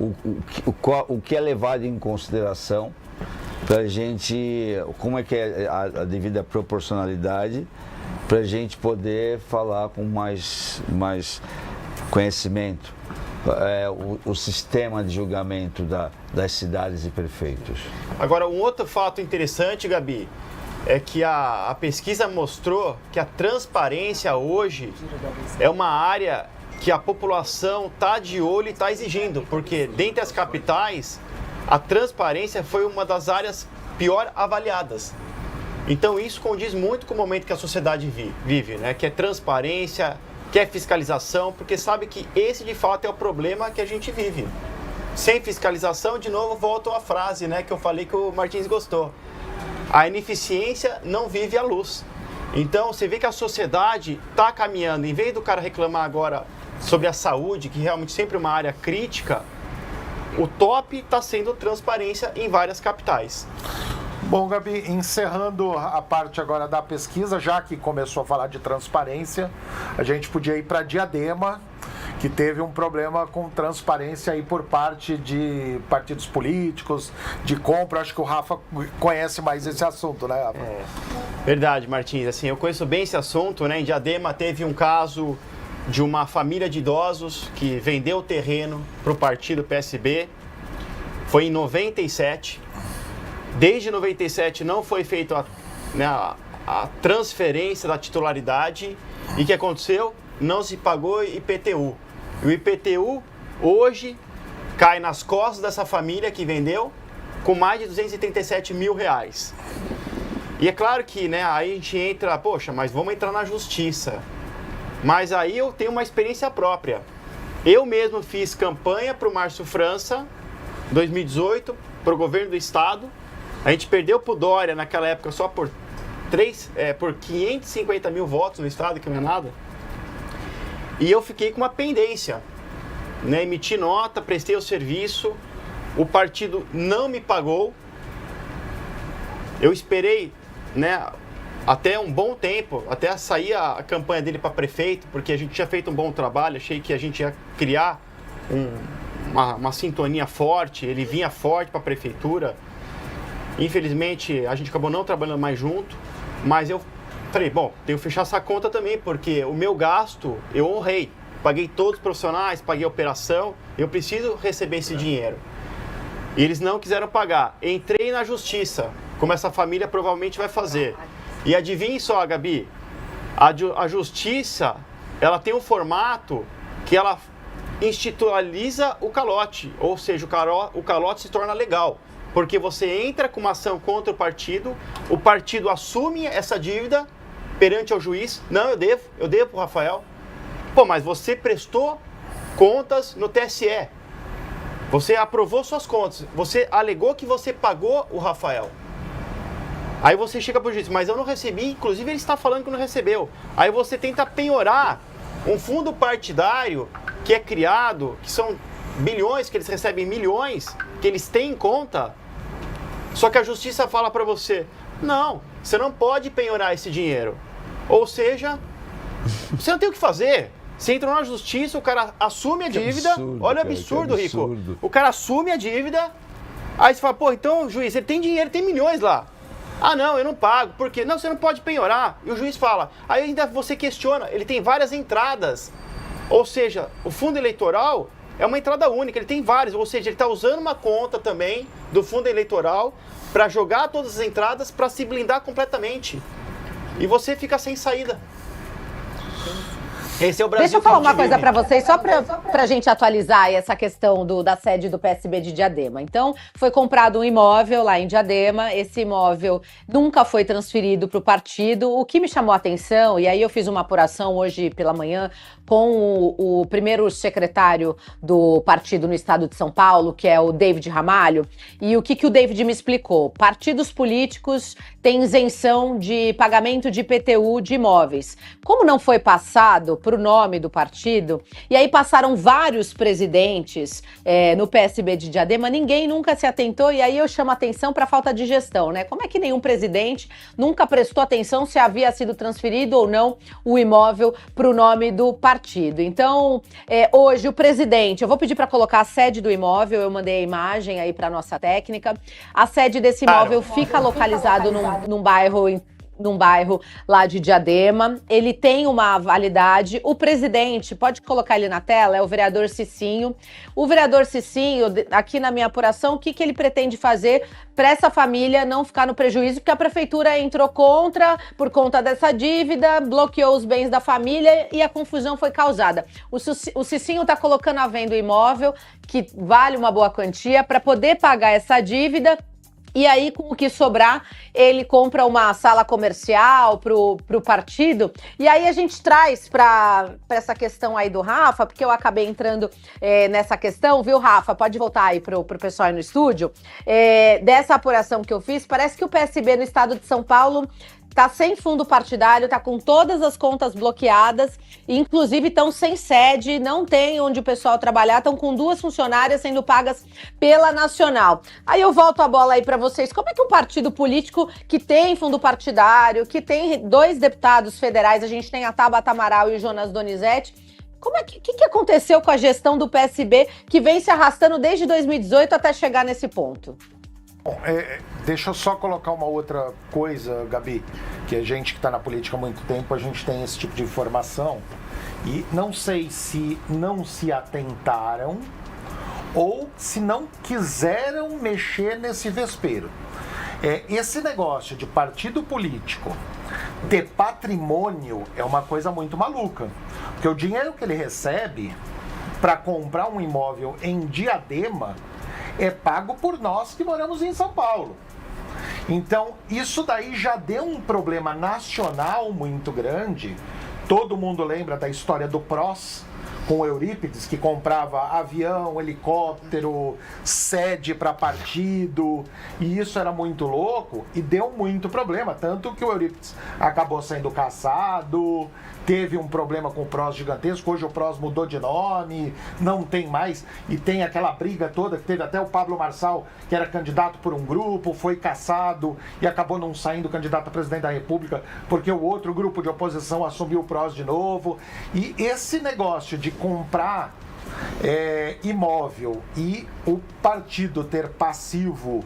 o que é levado em consideração para a gente, como é que é a devida proporcionalidade para a gente poder falar com mais conhecimento o sistema de julgamento das cidades e prefeitos. Agora, um outro fato interessante, Gabi, é que a pesquisa mostrou que a transparência hoje é uma área que a população está de olho e está exigindo, porque dentre as capitais, a transparência foi uma das áreas pior avaliadas. Então isso condiz muito com o momento que a sociedade vive, né? Que é transparência, que é fiscalização, porque sabe que esse de fato é o problema que a gente vive. Sem fiscalização, de novo, volto à frase, né, que eu falei que o Martins gostou. A ineficiência não vive à luz. Então você vê que a sociedade está caminhando, em vez do cara reclamar agora sobre a saúde, que realmente sempre é uma área crítica, o top está sendo transparência em várias capitais. Bom, Gabi, encerrando a parte agora da pesquisa, já que começou a falar de transparência, a gente podia ir para Diadema, que teve um problema com transparência aí por parte de partidos políticos, de compra. Acho que o Rafa conhece mais esse assunto, né, Rafa? Verdade, Martins. Assim, eu conheço bem esse assunto, né? Em Diadema teve um caso de uma família de idosos que vendeu o terreno para o partido PSB. Foi em 97. Desde 97 não foi feita a transferência da titularidade. E o que aconteceu? Não se pagou IPTU. E o IPTU hoje cai nas costas dessa família que vendeu com mais de 237 mil reais. E é claro que, né, aí a gente entra, poxa, mas vamos entrar na justiça. Mas aí eu tenho uma experiência própria. Eu mesmo fiz campanha para o Márcio França, em 2018, para o governo do estado. A gente perdeu para o Dória naquela época só por 550 mil votos no estado, que não é nada. E eu fiquei com uma pendência, né? Emiti nota, prestei o serviço, o partido não me pagou. Eu esperei, né, até um bom tempo, até sair a campanha dele para prefeito, porque a gente tinha feito um bom trabalho, achei que a gente ia criar uma sintonia forte, ele vinha forte para a prefeitura. Infelizmente, a gente acabou não trabalhando mais junto, mas eu falei, bom, tenho que fechar essa conta também, porque o meu gasto eu honrei. Paguei todos os profissionais, paguei a operação, eu preciso receber esse dinheiro. E eles não quiseram pagar. Entrei na justiça, como essa família provavelmente vai fazer. E adivinhe só, Gabi, a justiça, ela tem um formato que ela institucionaliza o calote, ou seja, o calote se torna legal. Porque você entra com uma ação contra o partido assume essa dívida perante ao juiz. Não, eu devo pro Rafael. Pô, mas você prestou contas no TSE. Você aprovou suas contas. Você alegou que você pagou o Rafael. Aí você chega pro juiz, mas eu não recebi, inclusive ele está falando que não recebeu. Aí você tenta penhorar um fundo partidário que é criado, que são bilhões, que eles recebem milhões, que eles têm em conta. Só que a justiça fala para você, não, você não pode penhorar esse dinheiro. Ou seja, você não tem o que fazer. Você entra na justiça, o cara assume a dívida. Absurdo, olha o cara, absurdo, Rico. absurdo. O cara assume a dívida, aí você fala, pô, então, juiz, ele tem dinheiro, tem milhões lá. Ah, não, eu não pago. Por quê? Não, você não pode penhorar. E o juiz fala, aí ainda você questiona, ele tem várias entradas. Ou seja, o fundo eleitoral é uma entrada única, ele tem várias. Ou seja, ele está usando uma conta também do fundo eleitoral para jogar todas as entradas para se blindar completamente. E você fica sem saída. Esse é o Brasil. Deixa eu falar uma coisa para vocês, só para a gente atualizar essa questão da sede do PSB de Diadema. Então, foi comprado um imóvel lá em Diadema, esse imóvel nunca foi transferido para o partido. O que me chamou a atenção, e aí eu fiz uma apuração hoje pela manhã com o primeiro secretário do partido no estado de São Paulo, que é o David Ramalho, e o que o David me explicou? Partidos políticos têm isenção de pagamento de IPTU de imóveis. Como não foi passado para o nome do partido, e aí passaram vários presidentes no PSB de Diadema, ninguém nunca se atentou, e aí eu chamo a atenção para a falta de gestão, né? Como é que nenhum presidente nunca prestou atenção se havia sido transferido ou não o imóvel para o nome do partido? Então, hoje o presidente, eu vou pedir para colocar a sede do imóvel, eu mandei a imagem aí para nossa técnica, a sede desse imóvel fica localizado num bairro num bairro lá de Diadema. Ele tem uma validade. O presidente, pode colocar ele na tela, é o vereador Cicinho. O vereador Cicinho, aqui na minha apuração, o que ele pretende fazer para essa família não ficar no prejuízo? Porque a prefeitura entrou contra, por conta dessa dívida, bloqueou os bens da família e a confusão foi causada. O Cicinho está colocando à venda o imóvel, que vale uma boa quantia, para poder pagar essa dívida. E aí, com o que sobrar, ele compra uma sala comercial pro partido. E aí a gente traz para essa questão aí do Rafa, porque eu acabei entrando nessa questão, viu, Rafa? Pode voltar aí pro pessoal aí no estúdio. Dessa apuração que eu fiz, parece que o PSB no estado de São Paulo tá sem fundo partidário, tá com todas as contas bloqueadas, inclusive estão sem sede, não tem onde o pessoal trabalhar, estão com 2 funcionárias sendo pagas pela Nacional. Aí eu volto a bola aí para vocês. Como é que um partido político que tem fundo partidário, que tem 2 deputados federais, a gente tem a Tabata Amaral e o Jonas Donizete, como é que aconteceu com a gestão do PSB que vem se arrastando desde 2018 até chegar nesse ponto? Bom, deixa eu só colocar uma outra coisa, Gabi, que a gente que está na política há muito tempo, a gente tem esse tipo de informação e não sei se não se atentaram ou se não quiseram mexer nesse vespeiro. Esse negócio de partido político ter patrimônio é uma coisa muito maluca, porque o dinheiro que ele recebe para comprar um imóvel em Diadema é pago por nós que moramos em São Paulo. Então, isso daí já deu um problema nacional muito grande. Todo mundo lembra da história do PROS, com o Eurípides, que comprava avião, helicóptero, sede para partido, e isso era muito louco e deu muito problema, tanto que o Eurípides acabou sendo cassado, teve um problema com o PROS gigantesco, hoje o PROS mudou de nome, não tem mais, e tem aquela briga toda que teve até o Pablo Marçal, que era candidato por um grupo, foi cassado e acabou não saindo candidato a presidente da República, porque o outro grupo de oposição assumiu o PROS de novo. E esse negócio de comprar imóvel e o partido ter passivo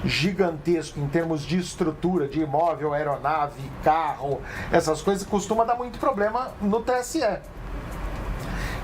gigantesco em termos de estrutura, de imóvel, aeronave, carro, essas coisas, costuma dar muito problema no TSE.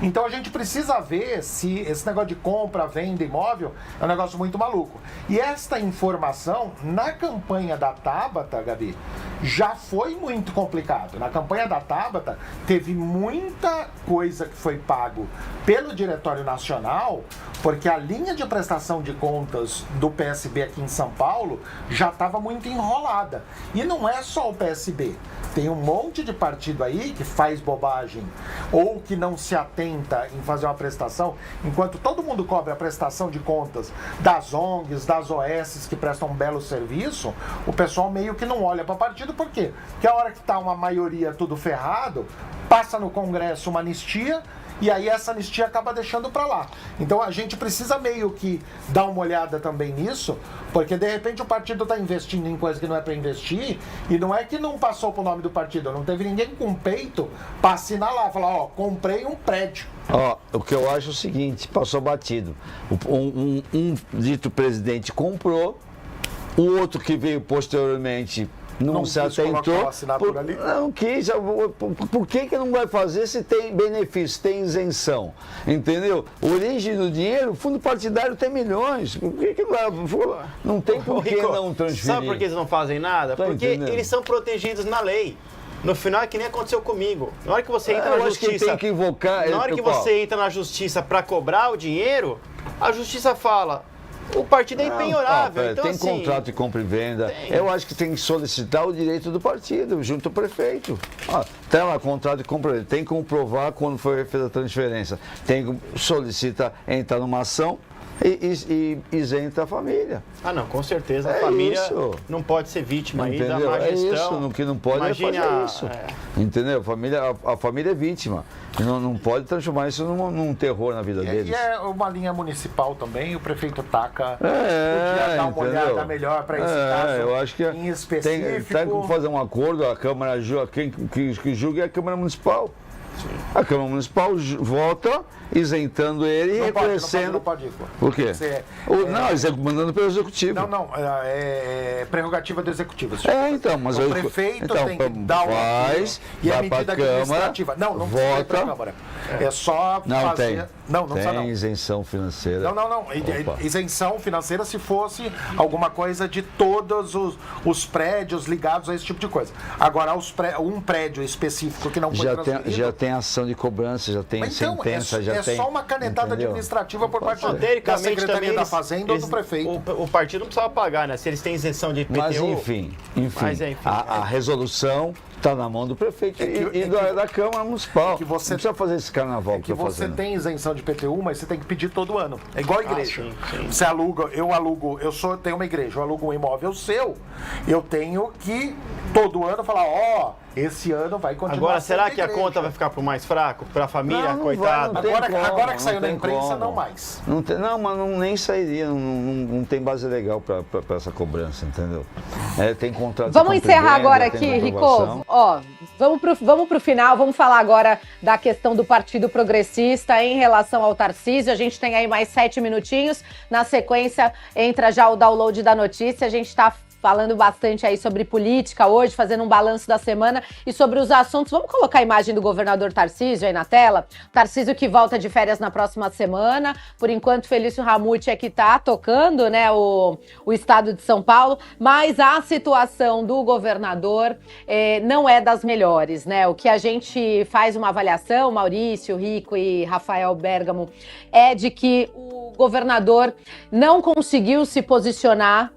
Então a gente precisa ver se esse negócio de compra, venda, imóvel é um negócio muito maluco. E esta informação, na campanha da Tabata, Gabi, já foi muito complicado. Na campanha da Tabata, teve muita coisa que foi pago pelo Diretório Nacional, porque a linha de prestação de contas do PSB aqui em São Paulo já estava muito enrolada. E não é só o PSB. Tem um monte de partido aí que faz bobagem ou que não se atenta em fazer uma prestação, enquanto todo mundo cobra a prestação de contas das ONGs, das OS que prestam um belo serviço, o pessoal meio que não olha para partido. Por quê? Porque a hora que está uma maioria tudo ferrado, passa no Congresso uma anistia, e aí essa anistia acaba deixando para lá. Então a gente precisa meio que dar uma olhada também nisso, porque de repente o partido está investindo em coisa que não é para investir, e não é que não passou pro nome do partido, não teve ninguém com peito para assinar lá, falar, ó, comprei um prédio. Ó, o que eu acho é o seguinte, passou batido. Um dito presidente comprou, o outro que veio posteriormente não se atentou, não quis, por que não vai fazer se tem benefício, tem isenção, entendeu? Origem do dinheiro, o fundo partidário tem milhões, por que não tem por que não transferir? Sabe por que eles não fazem nada? Tá porque entendendo? Eles são protegidos na lei. No final é que nem aconteceu comigo. Na hora que você entra na justiça, que tem que invocar, na hora que você entra na justiça para cobrar o dinheiro, a justiça fala: o partido é impenhorável. Então, tem assim, contrato de compra e venda. Eu acho que tem que solicitar o direito do partido, junto ao prefeito. Tem lá contrato de compra e venda. Tem que comprovar quando foi feita a transferência. Tem que solicitar, entrar numa ação e isenta a família. Ah, não, com certeza. A família não pode ser vítima aí da má gestão. É isso, o que não pode é fazer isso. Entendeu? A família é vítima. Não pode transformar isso num terror na vida deles. E é uma linha municipal também, o prefeito taca. Podia dar uma olhada melhor para esse caso eu acho que em específico. Tem que fazer um acordo, a Câmara, quem julga é a Câmara Municipal. A Câmara Municipal vota isentando ele e reconhecendo... Não pode ir. Por quê? Não, mandando pelo Executivo. Não, é prerrogativa do Executivo. Então, mas o prefeito tem que dar uma faz, e a vai para a medida Câmara, administrativa. Não precisa ir para a Câmara. É só fazer... Não precisa não. Isenção financeira. Não. Isenção financeira se fosse alguma coisa de todos os prédios ligados a esse tipo de coisa. Agora, um prédio específico que não foi transferido... Já tem ação de cobrança, já tem sentença, já tem... É só uma canetada administrativa por parte da Secretaria da Fazenda ou do prefeito. O partido não precisava pagar, né? Se eles têm isenção de IPTU... Mas enfim a resolução está na mão do prefeito da Câmara Municipal. Não precisa fazer esse carnaval que você tem isenção de IPTU, mas você tem que pedir todo ano. É igual a igreja. Sim. Você aluga, tenho uma igreja, eu alugo um imóvel seu, eu tenho que todo ano falar, esse ano vai continuar. Agora, será que a conta vai ficar para o mais fraco? Para a família, coitado? Agora que saiu na imprensa, não mais. Mas nem sairia, não tem base legal para essa cobrança, entendeu? Tem contrato. Vamos encerrar agora aqui, Rico. Vamos pro final, vamos falar agora da questão do Partido Progressista em relação ao Tarcísio. A gente tem aí mais 7 minutinhos. Na sequência, entra já o download da notícia. A gente está falando bastante aí sobre política hoje, fazendo um balanço da semana e sobre os assuntos. Vamos colocar a imagem do governador Tarcísio aí na tela? Tarcísio que volta de férias na próxima semana. Por enquanto, Felício Ramute é que tá tocando, né, o estado de São Paulo, mas a situação do governador não é das melhores, né? O que a gente faz uma avaliação, Maurício, Rico e Rafael Bergamo, é de que o governador não conseguiu se posicionar,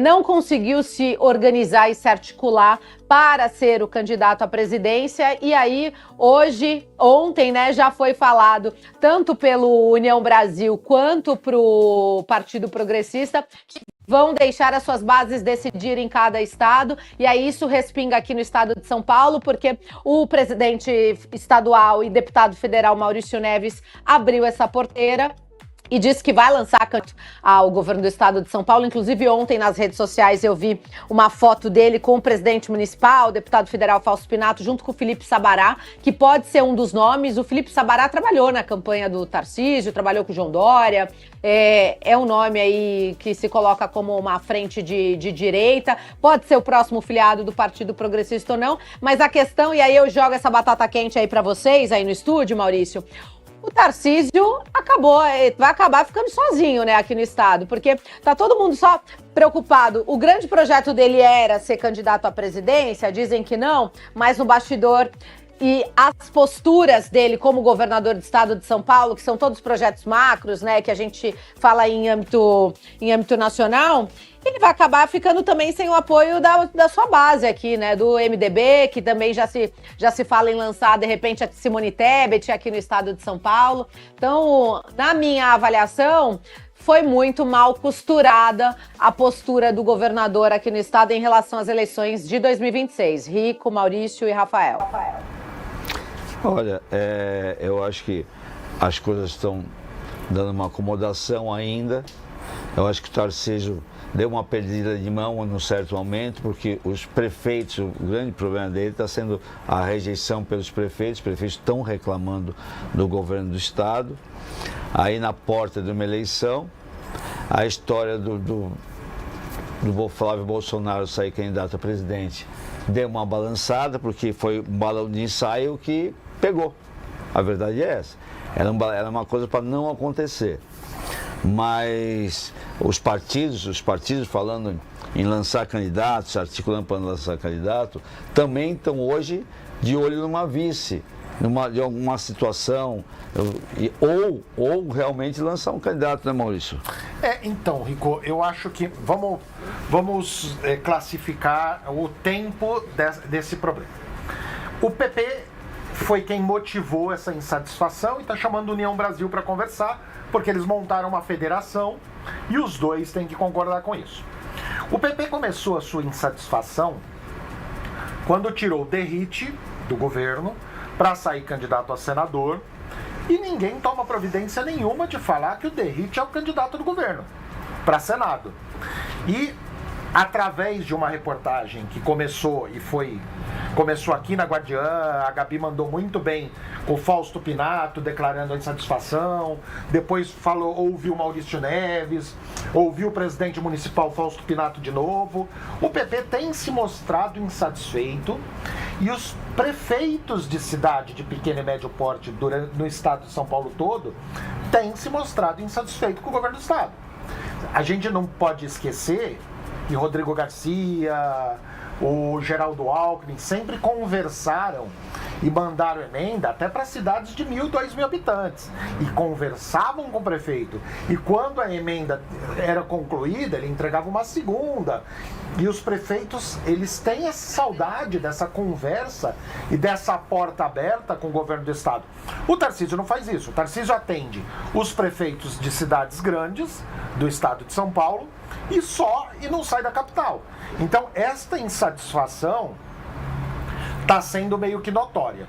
não conseguiu se organizar e se articular para ser o candidato à presidência. E aí, ontem, né, já foi falado, tanto pelo União Brasil quanto para o Partido Progressista, que vão deixar as suas bases decidir em cada estado, e aí isso respinga aqui no estado de São Paulo, porque o presidente estadual e deputado federal Maurício Neves abriu essa porteira e disse que vai lançar ao governo do estado de São Paulo. Inclusive, ontem nas redes sociais eu vi uma foto dele com o presidente municipal, o deputado federal Fausto Pinato, junto com o Felipe Sabará, que pode ser um dos nomes. O Felipe Sabará trabalhou na campanha do Tarcísio, trabalhou com o João Dória, é um nome aí que se coloca como uma frente de direita, pode ser o próximo filiado do Partido Progressista ou não, mas a questão, e aí eu jogo essa batata quente aí pra vocês, aí no estúdio, Maurício, o Tarcísio vai acabar ficando sozinho, né, aqui no estado, porque tá todo mundo só preocupado. O grande projeto dele era ser candidato à presidência, dizem que não, mas no bastidor e as posturas dele como governador do estado de São Paulo, que são todos projetos macros, né, que a gente fala em âmbito nacional, ele vai acabar ficando também sem o apoio da sua base aqui, né, do MDB, que também já se fala em lançar, de repente, a Simone Tebet aqui no estado de São Paulo. Então, na minha avaliação, foi muito mal costurada a postura do governador aqui no estado em relação às eleições de 2026. Rico, Maurício e Rafael. Olha, eu acho que as coisas estão dando uma acomodação ainda. Eu acho que o Tarcísio deu uma perdida de mão num certo momento, porque os prefeitos, o grande problema dele está sendo a rejeição pelos prefeitos. Os prefeitos estão reclamando do governo do estado. Aí na porta de uma eleição, a história do Flávio Bolsonaro sair candidato a presidente deu uma balançada, porque foi um balão de ensaio que pegou. A verdade é essa. Era uma coisa para não acontecer. Mas os partidos falando em lançar candidatos, articulando para lançar candidato, também estão hoje de olho numa vice, de alguma situação, ou realmente lançar um candidato, né, Maurício? Então, Rico, eu acho que vamos classificar o tempo desse problema. O PP foi quem motivou essa insatisfação e está chamando a União Brasil para conversar, porque eles montaram uma federação e os dois têm que concordar com isso. O PP começou a sua insatisfação quando tirou o Derrite do governo para sair candidato a senador, e ninguém toma providência nenhuma de falar que o Derrite é o candidato do governo para Senado. E através de uma reportagem que começou e foi começou aqui na Guardiã, a Gabi mandou muito bem com o Fausto Pinato declarando a insatisfação, depois ouviu o Maurício Neves, ouviu o presidente municipal Fausto Pinato de novo. O PP tem se mostrado insatisfeito e os prefeitos de cidade de pequeno e médio porte no estado de São Paulo todo têm se mostrado insatisfeitos com o governo do estado. A gente não pode esquecer que Rodrigo Garcia, o Geraldo Alckmin sempre conversaram e mandaram emenda até para cidades de 1.000, 2.000 habitantes. E conversavam com o prefeito. E quando a emenda era concluída, ele entregava uma segunda. E os prefeitos, eles têm essa saudade dessa conversa e dessa porta aberta com o governo do estado. O Tarcísio não faz isso. O Tarcísio atende os prefeitos de cidades grandes do estado de São Paulo e não sai da capital. Então, esta insatisfação está sendo meio que notória.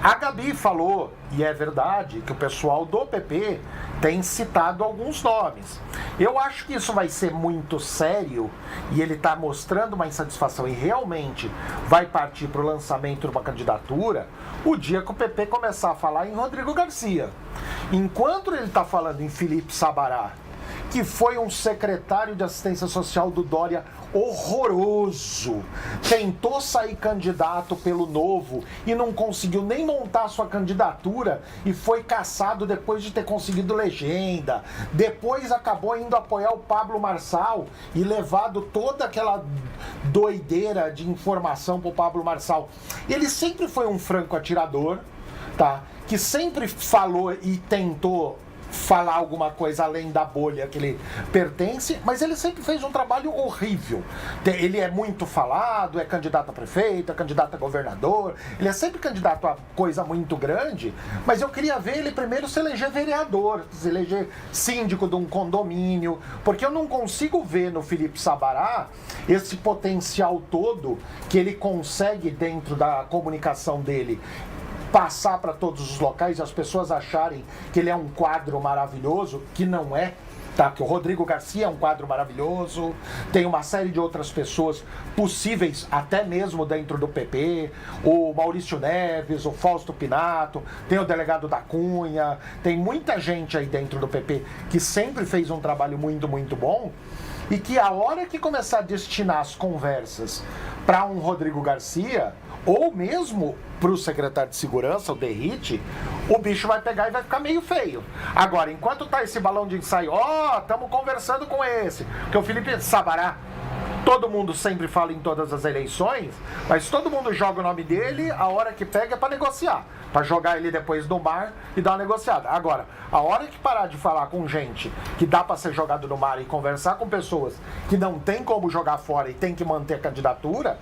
A Gabi falou, e é verdade, que o pessoal do PP tem citado alguns nomes. Eu acho que isso vai ser muito sério e ele está mostrando uma insatisfação e realmente vai partir para o lançamento de uma candidatura o dia que o PP começar a falar em Rodrigo Garcia. Enquanto ele está falando em Felipe Sabará, que foi um secretário de assistência social do Dória horroroso, tentou sair candidato pelo Novo e não conseguiu nem montar sua candidatura e foi cassado depois de ter conseguido legenda. Depois acabou indo apoiar o Pablo Marçal e levado toda aquela doideira de informação pro Pablo Marçal. Ele sempre foi um franco atirador, tá? Que sempre falou e tentou falar alguma coisa além da bolha que ele pertence, mas ele sempre fez um trabalho horrível. Ele é muito falado, é candidato a prefeito, é candidato a governador, ele é sempre candidato a coisa muito grande, mas eu queria ver ele primeiro se eleger vereador, se eleger síndico de um condomínio, porque eu não consigo ver no Felipe Sabará esse potencial todo que ele consegue dentro da comunicação dele passar para todos os locais e as pessoas acharem que ele é um quadro maravilhoso, que não é, tá? Que o Rodrigo Garcia é um quadro maravilhoso, tem uma série de outras pessoas possíveis, até mesmo dentro do PP, o Maurício Neves, o Fausto Pinato, tem o delegado da Cunha, tem muita gente aí dentro do PP que sempre fez um trabalho muito, muito bom, e que a hora que começar a destinar as conversas para um Rodrigo Garcia, ou mesmo para o secretário de segurança, o Derrite, o bicho vai pegar e vai ficar meio feio. Agora, enquanto tá esse balão de ensaio, estamos conversando com esse, porque o Felipe Sabará, todo mundo sempre fala em todas as eleições, mas todo mundo joga o nome dele, a hora que pega é para negociar, para jogar ele depois no mar e dar uma negociada. Agora, a hora que parar de falar com gente que dá para ser jogado no mar e conversar com pessoas que não tem como jogar fora e tem que manter a candidatura,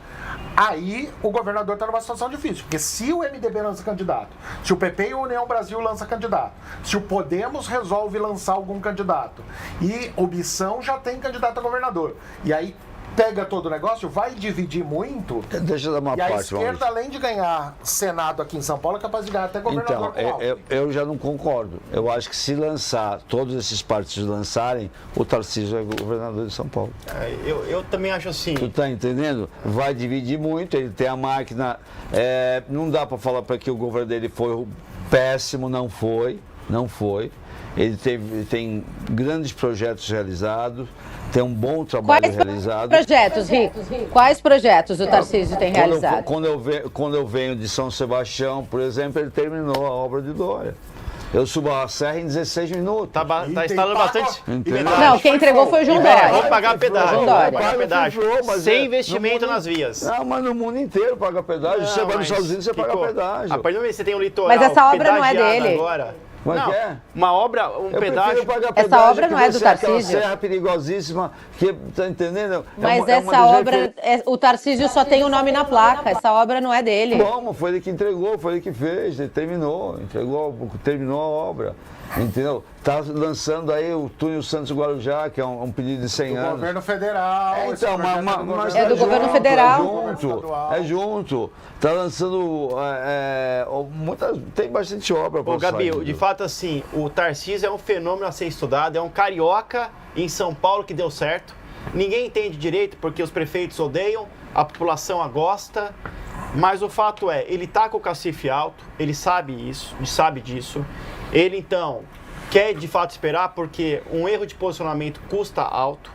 aí o governador está numa situação difícil. Porque se o MDB lança candidato, se o PP e o União Brasil lança candidato, se o Podemos resolve lançar algum candidato e o Bição já tem candidato a governador, e aí pega todo o negócio, vai dividir muito. Deixa eu dar uma e a parte, esquerda, Maurício. além de ganhar Senado aqui em São Paulo, é capaz de ganhar até governador. Então, eu já não concordo. Eu acho que se lançar, todos esses partidos lançarem, o Tarcísio é governador de São Paulo. Eu também acho assim. Tu tá entendendo? Vai dividir muito, ele tem a máquina. Não dá para falar para que o governo dele foi péssimo, não foi. Ele tem grandes projetos realizados, tem um bom trabalho realizado. Projetos, Rico? Quais projetos o Tarcísio tem realizado? Quando eu venho de São Sebastião, por exemplo, ele terminou a obra de Dória. Eu subo a serra em 16 minutos. Tá instalando bastante. Não, quem entregou foi o João Dória. Vamos pagar pedágio. Pagar pedágio. Sem investimento nas vias. Não, mas no mundo inteiro paga pedágio. Você vai nos Estados Unidos, você paga pedágio. A partir do momento que você tem um litoral. Mas essa obra não é dele. Agora. Como é que é? Uma obra, um pedágio. Essa obra não é do Tarcísio. Aquela serra perigosíssima, que, tá entendendo? Mas essa obra, o Tarcísio só tem o nome na placa, essa obra não é dele. Como? Foi ele que entregou, foi ele que fez, ele terminou a obra. Entendeu? Tá lançando aí o túnel Santos-Guarujá, que é um pedido de 100 anos. Do governo federal. Então, mas é do governo federal. É junto. Tá lançando tem bastante obra. Ô, Gabi, de fato, assim, o Tarcísio é um fenômeno a ser estudado, é um carioca em São Paulo que deu certo. Ninguém entende direito porque os prefeitos odeiam, a população a gosta. Mas o fato é, ele tá com o cacife alto, ele sabe disso. Ele, então, quer de fato esperar porque um erro de posicionamento custa alto.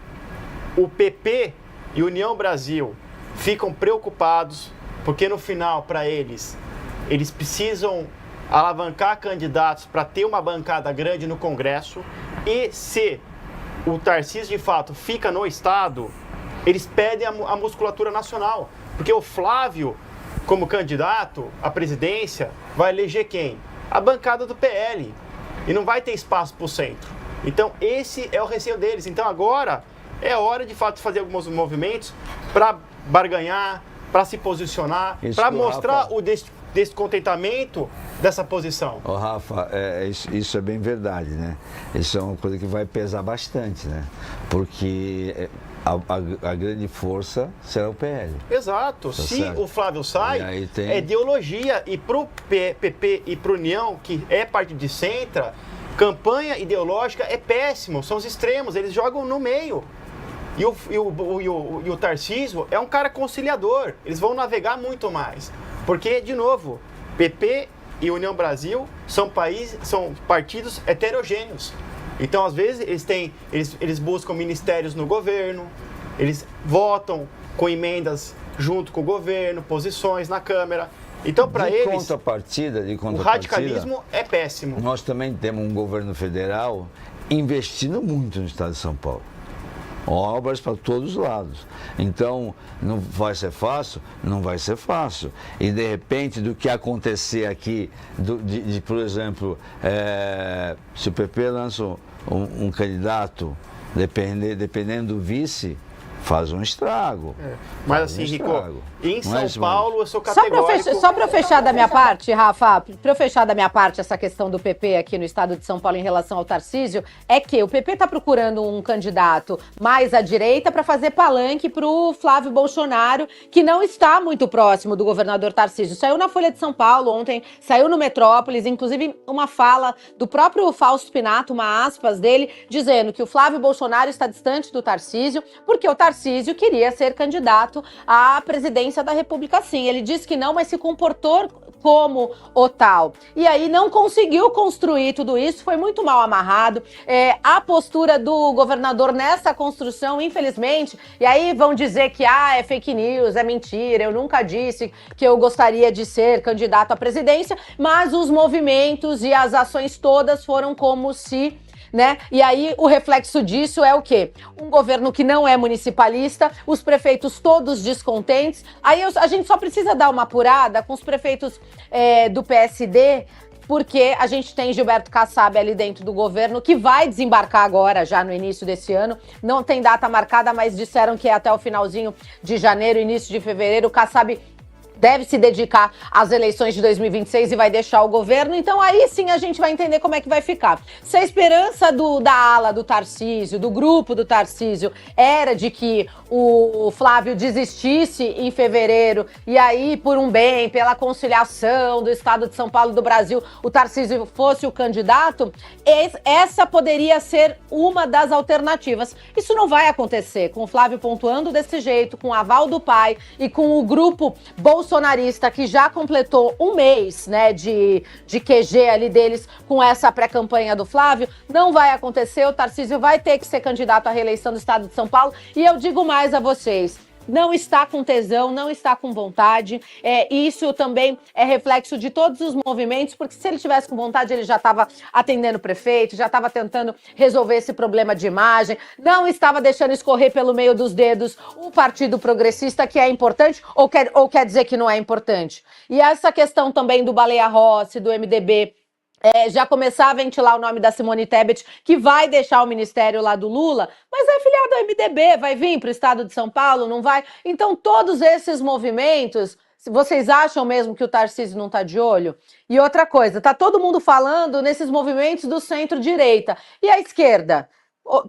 O PP e União Brasil ficam preocupados porque no final, para eles precisam alavancar candidatos para ter uma bancada grande no Congresso. E se o Tarcísio de fato fica no Estado, eles pedem a musculatura nacional. Porque o Flávio, como candidato à presidência, vai eleger quem? A bancada do PL. E não vai ter espaço para o centro. Então esse é o receio deles. Então agora é hora de fato fazer alguns movimentos para barganhar, para se posicionar, para mostrar Rafa, o descontentamento dessa posição. Ô Rafa, isso é bem verdade, né? Isso é uma coisa que vai pesar bastante, né? Porque a grande força será o PL. Exato. Tá Se certo. O Flávio sai, é ideologia. E pro PP e pro União, que é partido de centro, campanha ideológica é péssimo. São os extremos, eles jogam no meio. E o Tarcísio é um cara conciliador. Eles vão navegar muito mais. Porque, de novo, PP e União Brasil são partidos heterogêneos. Então, às vezes, eles buscam ministérios no governo, eles votam com emendas junto com o governo, posições na Câmara. Então, para eles, contrapartida, o radicalismo é péssimo. Nós também temos um governo federal investindo muito no estado de São Paulo. Obras para todos os lados. Então, não vai ser fácil? Não vai ser fácil. E, de repente, do que acontecer aqui, por exemplo, se o PP lança um candidato, dependendo do vice, faz um estrago. Mas assim, Rico, em São Paulo eu sou categórico... Só para eu fechar da minha parte, Rafa, para eu fechar da minha parte essa questão do PP aqui no estado de São Paulo em relação ao Tarcísio, é que o PP está procurando um candidato mais à direita para fazer palanque para o Flávio Bolsonaro, que não está muito próximo do governador Tarcísio. Saiu na Folha de São Paulo ontem, saiu no Metrópolis, inclusive uma fala do próprio Fausto Pinato, uma aspas dele, dizendo que o Flávio Bolsonaro está distante do Tarcísio, porque o Tarcísio queria ser candidato à presidência da República, sim. Ele disse que não, mas se comportou como o tal. E aí não conseguiu construir tudo isso, foi muito mal amarrado. A postura do governador nessa construção, infelizmente, e aí vão dizer que é fake news, é mentira, eu nunca disse que eu gostaria de ser candidato à presidência, mas os movimentos e as ações todas foram como se... né? E aí o reflexo disso é o quê? Um governo que não é municipalista, os prefeitos todos descontentes. Aí a gente só precisa dar uma apurada com os prefeitos do PSD, porque a gente tem Gilberto Kassab ali dentro do governo, que vai desembarcar agora, já no início desse ano. Não tem data marcada, mas disseram que é até o finalzinho de janeiro, início de fevereiro. O Kassab deve se dedicar às eleições de 2026 e vai deixar o governo, então aí sim a gente vai entender como é que vai ficar. Se a esperança da ala do Tarcísio, do grupo do Tarcísio, era de que o Flávio desistisse em fevereiro e aí, por um bem, pela conciliação do estado de São Paulo e do Brasil, o Tarcísio fosse o candidato, essa poderia ser uma das alternativas. Isso não vai acontecer com o Flávio pontuando desse jeito, com o aval do pai e com o grupo bolsonarista que já completou um mês, né, de QG ali deles com essa pré-campanha do Flávio. Não vai acontecer, o Tarcísio vai ter que ser candidato à reeleição do estado de São Paulo. E eu digo mais a vocês, não está com tesão, não está com vontade. Isso também é reflexo de todos os movimentos, porque se ele tivesse com vontade, ele já estava atendendo o prefeito, já estava tentando resolver esse problema de imagem, não estava deixando escorrer pelo meio dos dedos o Partido Progressista, que é importante, ou quer dizer que não é importante. E essa questão também do Baleia Rossi, do MDB, já começar a ventilar o nome da Simone Tebet, que vai deixar o ministério lá do Lula, mas é filiado ao MDB, vai vir para o estado de São Paulo, não vai? Então, todos esses movimentos, vocês acham mesmo que o Tarcísio não está de olho? E outra coisa, tá todo mundo falando nesses movimentos do centro-direita. E a esquerda?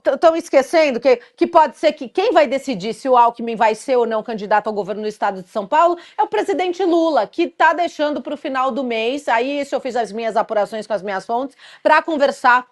estão esquecendo que pode ser que quem vai decidir se o Alckmin vai ser ou não candidato ao governo do estado de São Paulo é o presidente Lula, que está deixando para o final do mês, aí isso eu fiz as minhas apurações com as minhas fontes, para conversar,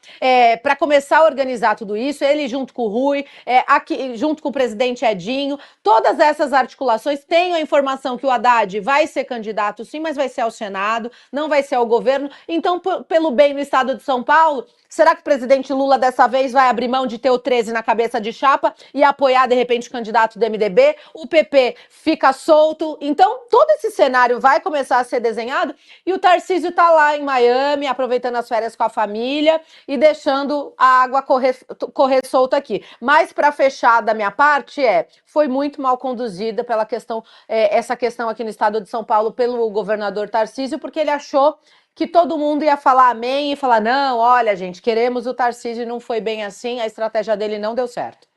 para começar a organizar tudo isso, ele junto com o Rui, aqui, junto com o presidente Edinho, todas essas articulações. Tenho a informação que o Haddad vai ser candidato sim, mas vai ser ao Senado, não vai ser ao governo. Então, pelo bem no estado de São Paulo, será que o presidente Lula dessa vez vai abrir mão de ter o 13 na cabeça de chapa e apoiar, de repente, o candidato do MDB? O PP fica solto. Então, todo esse cenário vai começar a ser desenhado e o Tarcísio está lá em Miami, aproveitando as férias com a família e deixando a água correr solta aqui. Mas, para fechar da minha parte, foi muito mal conduzida pela questão, essa questão aqui no estado de São Paulo pelo governador Tarcísio, porque ele achou que todo mundo ia falar amém e falar, não, olha, gente, queremos o Tarcísio e não foi bem assim, a estratégia dele não deu certo.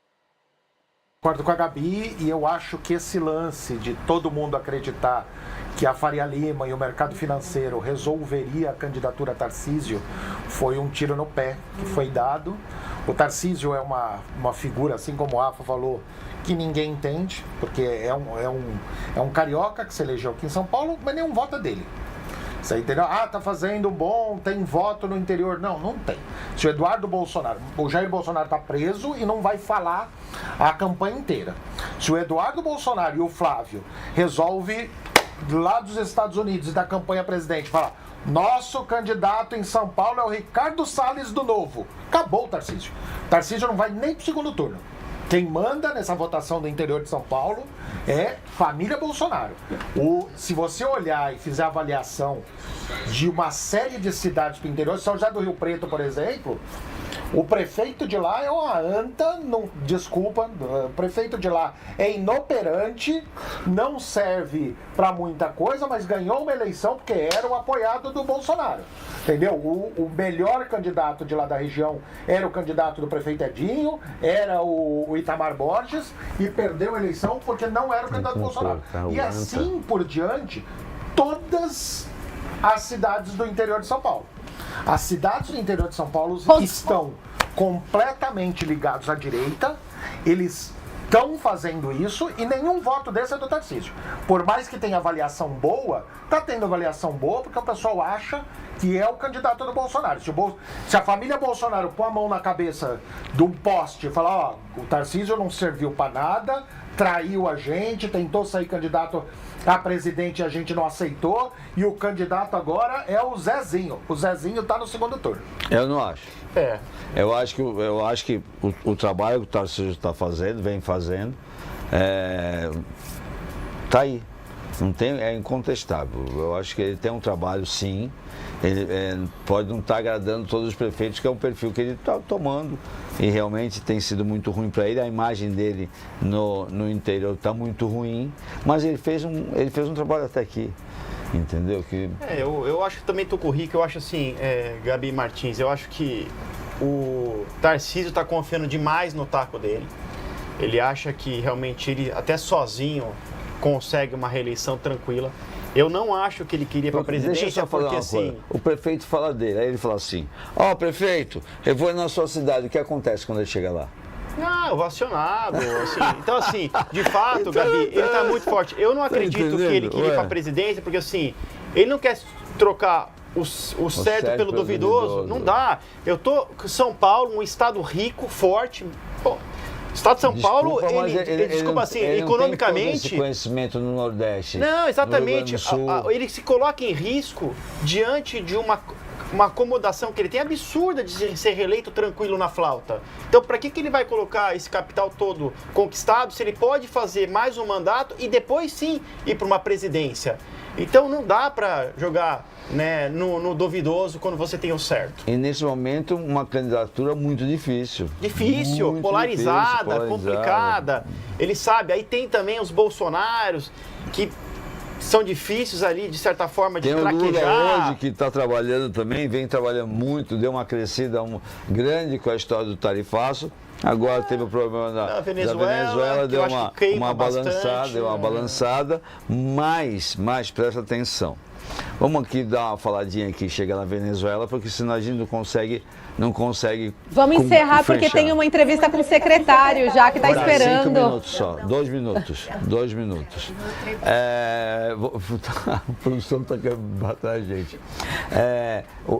Concordo com a Gabi e eu acho que esse lance de todo mundo acreditar que a Faria Lima e o mercado financeiro resolveria a candidatura a Tarcísio foi um tiro no pé que foi dado. O Tarcísio é uma figura, assim como o Rafa falou, que ninguém entende, porque é um carioca que se elegeu aqui em São Paulo, mas nenhum voto é dele. Você entendeu? Tá fazendo bom, tem voto no interior. Não tem. Se o Eduardo Bolsonaro, o Jair Bolsonaro tá preso e não vai falar a campanha inteira. Se o Eduardo Bolsonaro e o Flávio resolve lá dos Estados Unidos e da campanha presidente falar, nosso candidato em São Paulo é o Ricardo Salles do Novo. Acabou o Tarcísio. O Tarcísio não vai nem pro segundo turno. Quem manda nessa votação do interior de São Paulo é família Bolsonaro. Se você olhar e fizer a avaliação de uma série de cidades do interior, São José do Rio Preto, por exemplo, o prefeito de lá é uma anta, desculpa, o prefeito de lá é inoperante, não serve para muita coisa, mas ganhou uma eleição porque era o apoiado do Bolsonaro. Entendeu? O melhor candidato de lá da região era o candidato do prefeito Edinho, era o Itamar Borges, e perdeu a eleição porque não era o candidato do Bolsonaro. E assim por diante, todas as cidades do interior de São Paulo. As cidades do interior de São Paulo estão completamente ligados à direita, eles estão fazendo isso e nenhum voto desse é do Tarcísio. Por mais que tenha avaliação boa, tá tendo avaliação boa porque o pessoal acha que é o candidato do Bolsonaro. Se a família Bolsonaro põe a mão na cabeça de um poste e falar, o Tarcísio não serviu para nada, traiu a gente, tentou sair candidato a presidente e a gente não aceitou, e o candidato agora é o Zezinho. O Zezinho tá no segundo turno. Eu não acho. Eu acho que o trabalho que o Tarcísio está fazendo, vem fazendo, tá aí. Não tem, é incontestável. Eu acho que ele tem um trabalho, sim. Ele pode não estar agradando todos os prefeitos, que é um perfil que ele está tomando e realmente tem sido muito ruim para ele. A imagem dele no interior está muito ruim, mas ele fez um trabalho até aqui. Entendeu? Eu acho que também estou com o Rico, eu acho assim, Gabi Martins, eu acho que o Tarcísio está confiando demais no taco dele. Ele acha que realmente ele, até sozinho, consegue uma reeleição tranquila. Eu não acho que ele queria para a presidência, deixa eu só falar porque uma assim... coisa. O prefeito fala dele, aí ele fala assim, prefeito, eu vou na sua cidade, o que acontece quando ele chega lá? Ovacionado, assim. Então, assim, de fato, Gabi, ele tá muito forte. Eu não acredito que ele queria ir pra presidência, porque, assim, ele não quer trocar o certo pelo duvidoso. Não dá. Eu tô com São Paulo, um estado rico, forte. Pô, o estado de São Paulo, desculpa, assim, ele economicamente... Não tem todo esse conhecimento no Nordeste. Não, exatamente. Ele se coloca em risco diante de uma acomodação que ele tem absurda de ser reeleito tranquilo na flauta. Então, para que ele vai colocar esse capital todo conquistado se ele pode fazer mais um mandato e depois sim ir para uma presidência? Então, não dá para jogar, né, no duvidoso quando você tem o certo. E nesse momento, uma candidatura muito difícil. Muito polarizada, complicada. Ele sabe, aí tem também os bolsonaros que são difíceis ali, de certa forma, de traquejar. Tem o Lula hoje que está trabalhando também, vem trabalhando muito, deu uma crescida grande com a história do tarifaço. Agora teve o problema da Venezuela, deu uma balançada, mas presta atenção. Vamos aqui dar uma faladinha aqui, chega na Venezuela, porque senão a gente não consegue. Vamos encerrar porque tem uma entrevista com o secretário já que está esperando. 5 minutos só, 2 minutos. A produção está atrás da gente.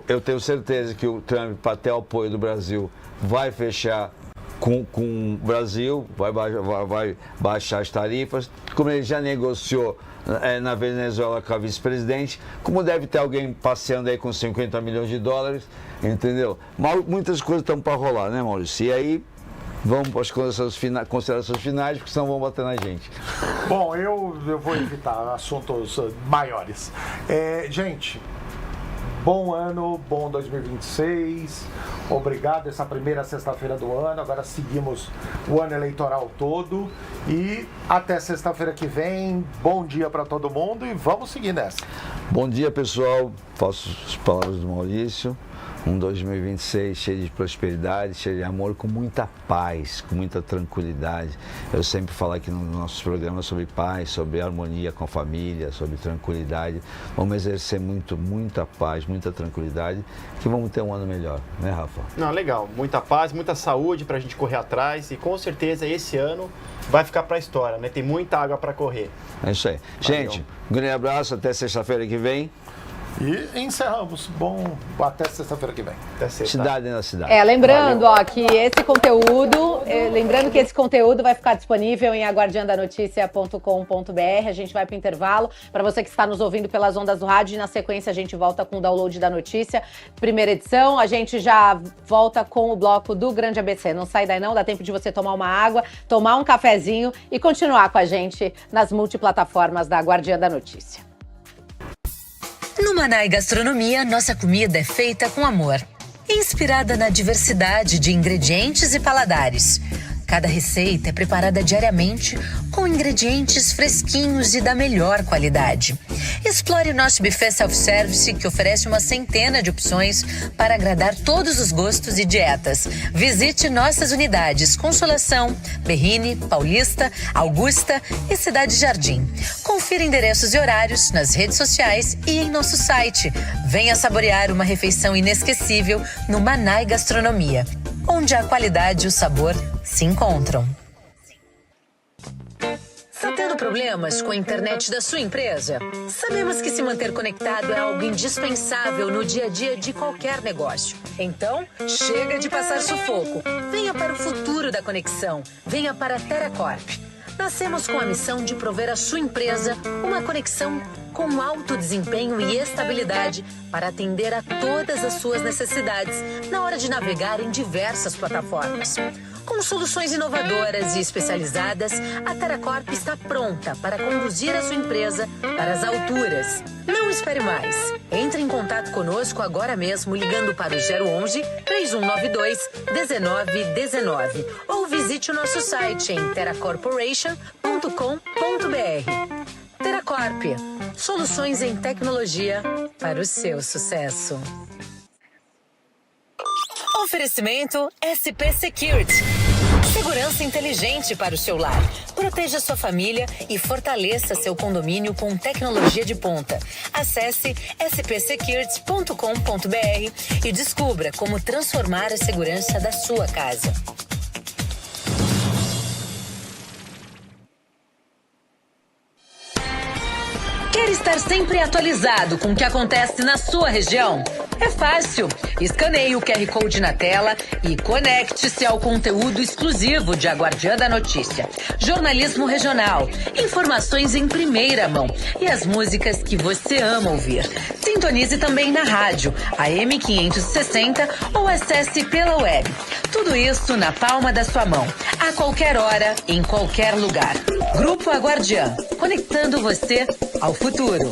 Eu tenho certeza que o Trump, para ter o apoio do Brasil, vai fechar com o Brasil, vai baixar as tarifas, como ele já negociou na Venezuela com a vice-presidente, como deve ter alguém passeando aí com 50 milhões de dólares, entendeu? Muitas coisas estão para rolar, né, Maurício? E aí, vamos para as considerações finais, porque senão vão bater na gente. Bom, eu vou evitar assuntos maiores. Gente, bom ano, bom 2026. Obrigado, essa primeira sexta-feira do ano. Agora seguimos o ano eleitoral todo. E até sexta-feira que vem. Bom dia para todo mundo e vamos seguir nessa. Bom dia, pessoal. Faço as palavras do Maurício. Um 2026 cheio de prosperidade, cheio de amor, com muita paz, com muita tranquilidade. Eu sempre falo aqui nos nossos programas sobre paz, sobre harmonia com a família, sobre tranquilidade. Vamos exercer muita paz, muita tranquilidade, que vamos ter um ano melhor, né, Rafa? Não, legal. Muita paz, muita saúde para a gente correr atrás e com certeza esse ano vai ficar para a história, né? Tem muita água para correr. É isso aí. Valeu. Gente, um grande abraço, até sexta-feira que vem. E encerramos. Bom, até sexta-feira que vem. Até sexta. Cidade na cidade. Lembrando, que esse conteúdo vai ficar disponível em aguardiandanoticia.com.br. A gente vai para o intervalo. Para você que está nos ouvindo pelas ondas do rádio, e na sequência a gente volta com o download da notícia. Primeira edição, a gente já volta com o bloco do Grande ABC. Não sai daí não, dá tempo de você tomar uma água, tomar um cafezinho e continuar com a gente nas multiplataformas da Guardiã da Notícia. No Manai Gastronomia, nossa comida é feita com amor, inspirada na diversidade de ingredientes e paladares. Cada receita é preparada diariamente com ingredientes fresquinhos e da melhor qualidade. Explore nosso buffet self-service, que oferece uma centena de opções para agradar todos os gostos e dietas. Visite nossas unidades Consolação, Berrini, Paulista, Augusta e Cidade Jardim. Confira endereços e horários nas redes sociais e em nosso site. Venha saborear uma refeição inesquecível no Manai Gastronomia, onde a qualidade e o sabor se encontram. Está tendo problemas com a internet da sua empresa? Sabemos que se manter conectado é algo indispensável no dia a dia de qualquer negócio. Então, chega de passar sufoco. Venha para o futuro da conexão. Venha para a TerraCorp. Nascemos com a missão de prover à sua empresa uma conexão com alto desempenho e estabilidade para atender a todas as suas necessidades na hora de navegar em diversas plataformas. Com soluções inovadoras e especializadas, a TerraCorp está pronta para conduzir a sua empresa para as alturas. Não espere mais. Entre em contato conosco agora mesmo ligando para o 011 3192 1919 ou visite o nosso site em terracorporation.com.br. TerraCorp, soluções em tecnologia para o seu sucesso. Oferecimento SP Security. Segurança inteligente para o seu lar. Proteja sua família e fortaleça seu condomínio com tecnologia de ponta. Acesse spsecurity.com.br e descubra como transformar a segurança da sua casa. Quer estar sempre atualizado com o que acontece na sua região? É fácil. Escaneie o QR Code na tela e conecte-se ao conteúdo exclusivo de A Guardiã da Notícia. Jornalismo regional, informações em primeira mão e as músicas que você ama ouvir. Sintonize também na rádio, AM 560 ou acesse pela web. Tudo isso na palma da sua mão, a qualquer hora, em qualquer lugar. Grupo A Guardiã, conectando você ao futuro.